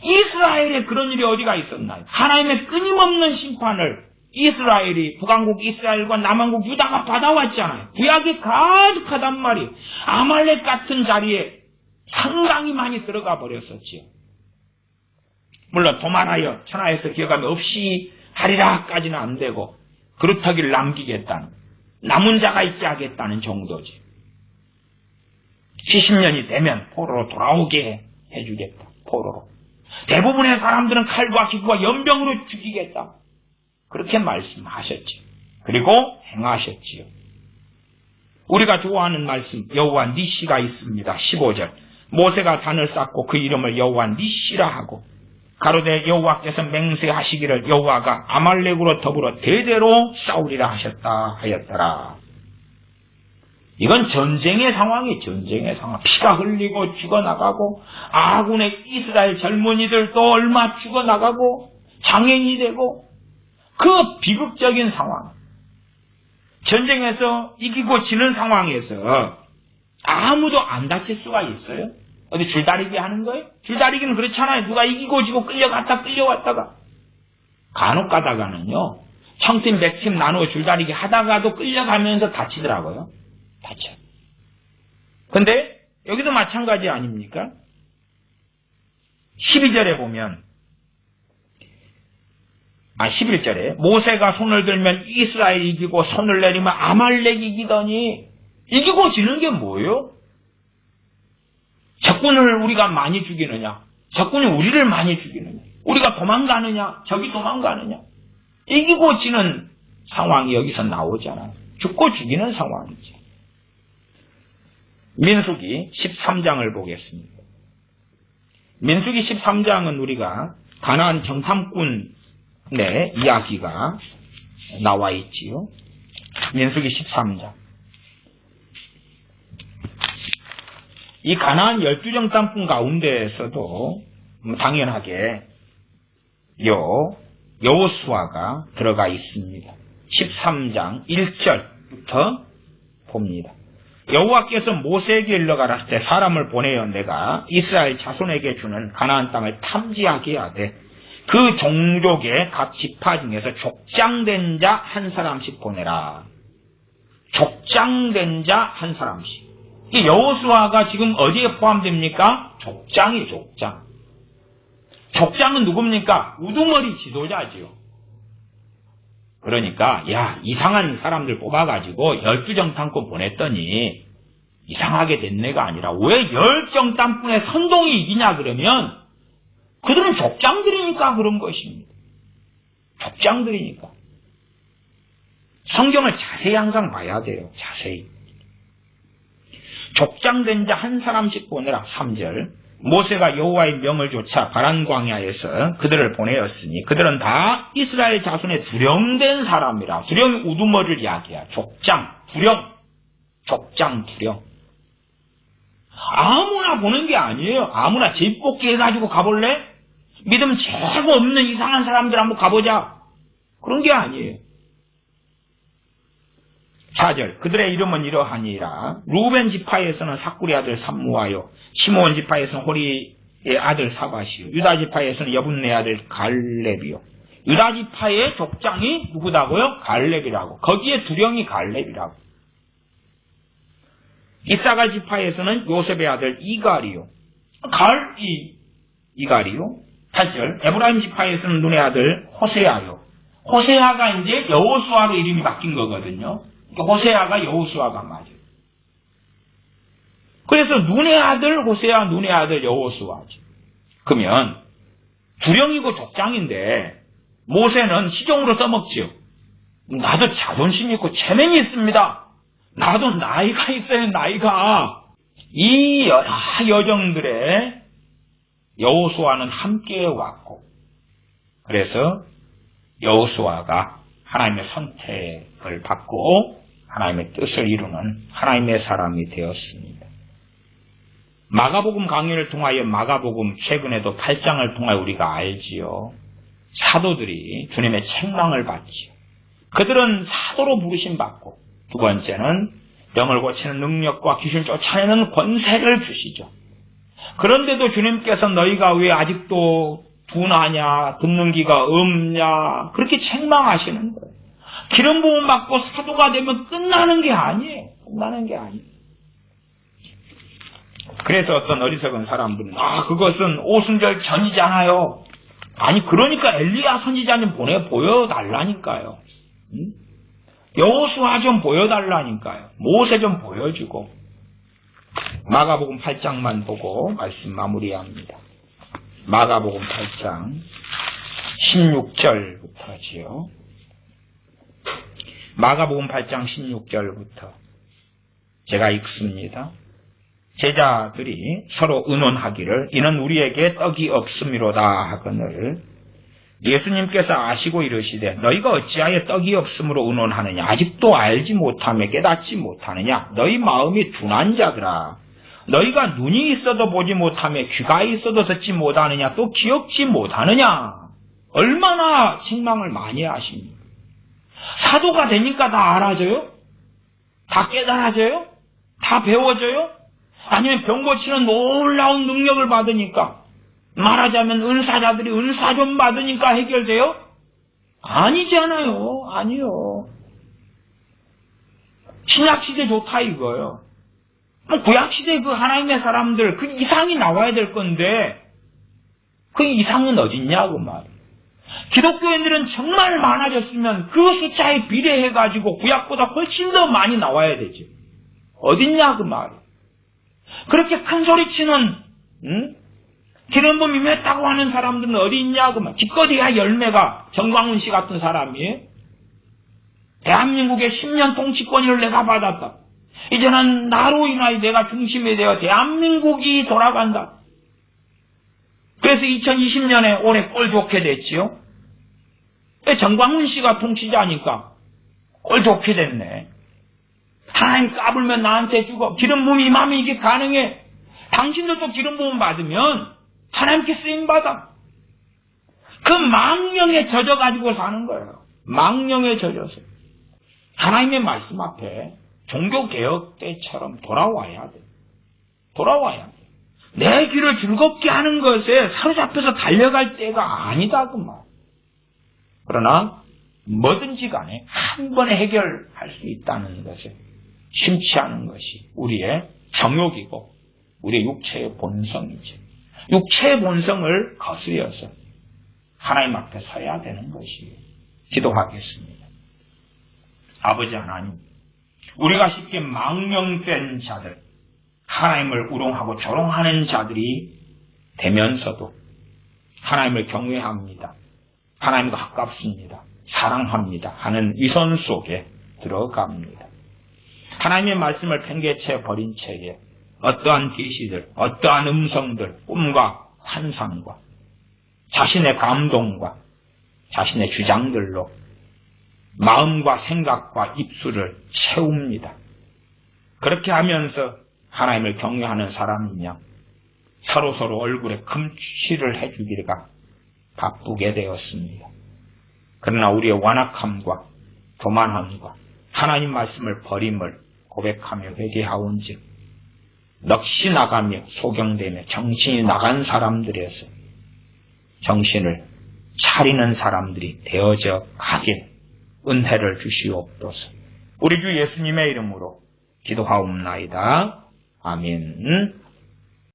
이스라엘에 그런 일이 어디가 있었나요? 하나님의 끊임없는 심판을 이스라엘이, 북왕국 이스라엘과 남왕국 유다가 받아왔잖아요. 구약이 가득하단 말이에요. 아말렉 같은 자리에 상당히 많이 들어가 버렸었지요. 물론 도말하여 천하에서 기어감이 없이 하리라까지는 안 되고, 그렇다길 남기겠다는, 남은 자가 있게 하겠다는 정도지. 70년이 되면 포로로 돌아오게 해주겠다. 포로로. 대부분의 사람들은 칼과 기구와 연병으로 죽이겠다. 그렇게 말씀하셨지. 그리고 행하셨지요. 우리가 좋아하는 말씀, 여호와 니시가 있습니다. 15절. 모세가 단을 쌓고 그 이름을 여호와 니시라 하고, 가로되 여호와께서 맹세하시기를 여호와가 아말렉으로 더불어 대대로 싸우리라 하셨다 하였더라. 이건 전쟁의 상황이, 전쟁의 상황. 피가 흘리고 죽어나가고, 아군의 이스라엘 젊은이들도 얼마 죽어나가고 장애인이 되고, 그 비극적인 상황, 전쟁에서 이기고 지는 상황에서 아무도 안 다칠 수가 있어요? 어디 줄다리기 하는 거예요? 줄다리기는 그렇잖아요. 누가 이기고 지고 끌려갔다 끌려왔다가. 간혹 가다가는요, 청팀 백팀 나누어 줄다리기 하다가도 끌려가면서 다치더라고요. 다쳐. 근데 여기도 마찬가지 아닙니까? 12절에 보면, 11절에 모세가 손을 들면 이스라엘이 이기고 손을 내리면 아말렉이 이기더니, 이기고 지는 게 뭐예요? 적군을 우리가 많이 죽이느냐? 적군이 우리를 많이 죽이느냐? 우리가 도망가느냐? 적이 도망가느냐? 이기고 지는 상황이 여기서 나오잖아요. 죽고 죽이는 상황이지. 민수기 13장을 보겠습니다. 민수기 13장은 우리가 가나안 정탐꾼의 이야기가 나와 있지요. 민수기 13장. 이 가나안 12정탐꾼 가운데에서도 당연하게 여호수아가 들어가 있습니다. 13장 1절부터 봅니다. 여호와께서 모세에게 일러가라을 때 사람을 보내어 내가 이스라엘 자손에게 주는 가나안 땅을 탐지하게 하되 그 종족의 각 지파 중에서 족장된 자 한 사람씩 보내라. 족장된 자 한 사람씩. 이 여호수아가 지금 어디에 포함됩니까? 족장이 족장. 족장은 누굽니까? 우두머리 지도자지요. 그러니까 이상한 사람들 뽑아가지고 12정탐꾼 보냈더니 이상하게 됐네가 아니라 왜 10정탐꾼의 선동이 이기냐 그러면 그들은 족장들이니까 그런 것입니다. 족장들이니까. 성경을 자세히 항상 봐야 돼요. 자세히. 족장된 자 한 사람씩 보내라. 3절. 모세가 여호와의 명을 좇아 바란 광야에서 그들을 보내었으니 그들은 다 이스라엘 자손의 두령된 사람이라. 두령이 우두머리를 이야기야. 족장, 두령. 족장, 두령. 아무나 보는 게 아니에요. 아무나 집뽑기 해가지고 가볼래? 믿음 죄가 없는 이상한 사람들 한번 가보자. 그런 게 아니에요. 4절. 그들의 이름은 이러하니라. 루벤 지파에서는 삭구리 아들 삼무하여, 시므온 지파에서는 호리의 아들 사바시요, 유다 지파에서는 여분네 아들 갈렙이요. 유다 지파의 족장이 누구다고요? 갈렙이라고. 거기에 두령이 갈렙이라고. 이사갈 지파에서는 요셉의 아들 이갈이요. 이갈이요. 8절. 에브라임 지파에서는 눈의 아들 호세아요. 호세아가 이제 여호수아로 이름이 바뀐 거거든요. 호세아가 여호수아가 맞아요. 그래서 눈의 아들 호세아, 눈의 아들 여호수아죠. 그러면 두령이고 족장인데 모세는 시종으로 써먹지요. 나도 자존심 있고 체면이 있습니다. 나도 나이가 있어요. 나이가. 이 여러 여정들에 여호수아는 함께 왔고, 그래서 여호수아가 하나님의 선택을 받고 하나님의 뜻을 이루는 하나님의 사람이 되었습니다. 마가복음 강의를 통하여 마가복음 최근에도 8장을 통하여 우리가 알지요. 사도들이 주님의 책망을 받지요. 그들은 사도로 부르심 받고, 두 번째는 병을 고치는 능력과 귀신을 쫓아내는 권세를 주시죠. 그런데도 주님께서 너희가 왜 아직도 둔하냐, 듣는 귀가 없냐, 그렇게 책망하시는 거예요. 기름 부음 받고 사도가 되면 끝나는 게 아니에요. 끝나는 게 아니에요. 그래서 어떤 어리석은 사람들은 그것은 오순절 전이잖아요. 아니 그러니까 엘리야 선지자님 보여달라니까요. 여호수아 좀 보여달라니까요. 모세 좀 보여주고. 마가복음 8장만 보고 말씀 마무리합니다. 마가복음 8장 16절부터지요. 마가복음 8장 16절부터 제가 읽습니다. 제자들이 서로 의논하기를 이는 우리에게 떡이 없음이로다 하거늘 예수님께서 아시고 이르시되 너희가 어찌하여 떡이 없음으로 의논하느냐. 아직도 알지 못하며 깨닫지 못하느냐. 너희 마음이 둔한 자들아. 너희가 눈이 있어도 보지 못하며 귀가 있어도 듣지 못하느냐. 또 기억지 못하느냐. 얼마나 책망을 많이 하십니까. 사도가 되니까 다 알아져요? 다 깨달아져요? 다 배워져요? 아니면 병 고치는 놀라운 능력을 받으니까, 말하자면 은사자들이 은사 좀 받으니까 해결돼요? 아니잖아요. 아니요. 신약시대 좋다 이거예요. 구약시대 그 하나님의 사람들 그 이상이 나와야 될 건데 그 이상은 어딨냐 그 말이에요. 기독교인들은 정말 많아졌으면 그 숫자에 비례해가지고 구약보다 훨씬 더 많이 나와야 되죠. 어딨냐 그 말이에요. 그렇게 큰 소리치는 기름 부음이 맺다고 하는 사람들은 어디 있냐? 그만 기껏해야 열매가 정광훈 씨 같은 사람이 대한민국의 10년 통치권을 내가 받았다. 이제는 나로 인하여 내가 중심이 되어 대한민국이 돌아간다. 그래서 2020년에 올해 꼴 좋게 됐지요. 정광훈 씨가 통치자니까 꼴 좋게 됐네. 하나님 까불면 나한테 주고 기름 부음이 임하면 이게 가능해. 당신들도 기름 부음 받으면 하나님께 쓰임 받아. 그 망령에 젖어가지고 사는 거예요. 망령에 젖어서. 하나님의 말씀 앞에 종교개혁 때처럼 돌아와야 돼. 돌아와야 돼. 내 귀를 즐겁게 하는 것에 사로잡혀서 달려갈 때가 아니다 그 말. 그러나 뭐든지 간에 한 번에 해결할 수 있다는 것을 심취하는 것이 우리의 정욕이고 우리의 육체의 본성이지. 육체의 본성을 거스려서 하나님 앞에 서야 되는 것이에요. 기도하겠습니다. 아버지 하나님, 우리가 쉽게 망령된 자들, 하나님을 우롱하고 조롱하는 자들이 되면서도 하나님을 경외합니다. 하나님과 가깝습니다. 사랑합니다. 하는 위선 속에 들어갑니다. 하나님의 말씀을 팽개쳐 버린 채에 어떠한 계시들, 어떠한 음성들, 꿈과 환상과 자신의 감동과 자신의 주장들로 마음과 생각과 입술을 채웁니다. 그렇게 하면서 하나님을 경외하는 사람이냐 서로서로 얼굴에 금칠을 해주기가 바쁘게 되었습니다. 그러나 우리의 완악함과 교만함과 하나님 말씀을 버림을 고백하며 회개하온즉 넋이 나가며 소경되며 정신이 나간 사람들에서 정신을 차리는 사람들이 되어져 가길 은혜를 주시옵소서. 우리 주 예수님의 이름으로 기도하옵나이다. 아멘.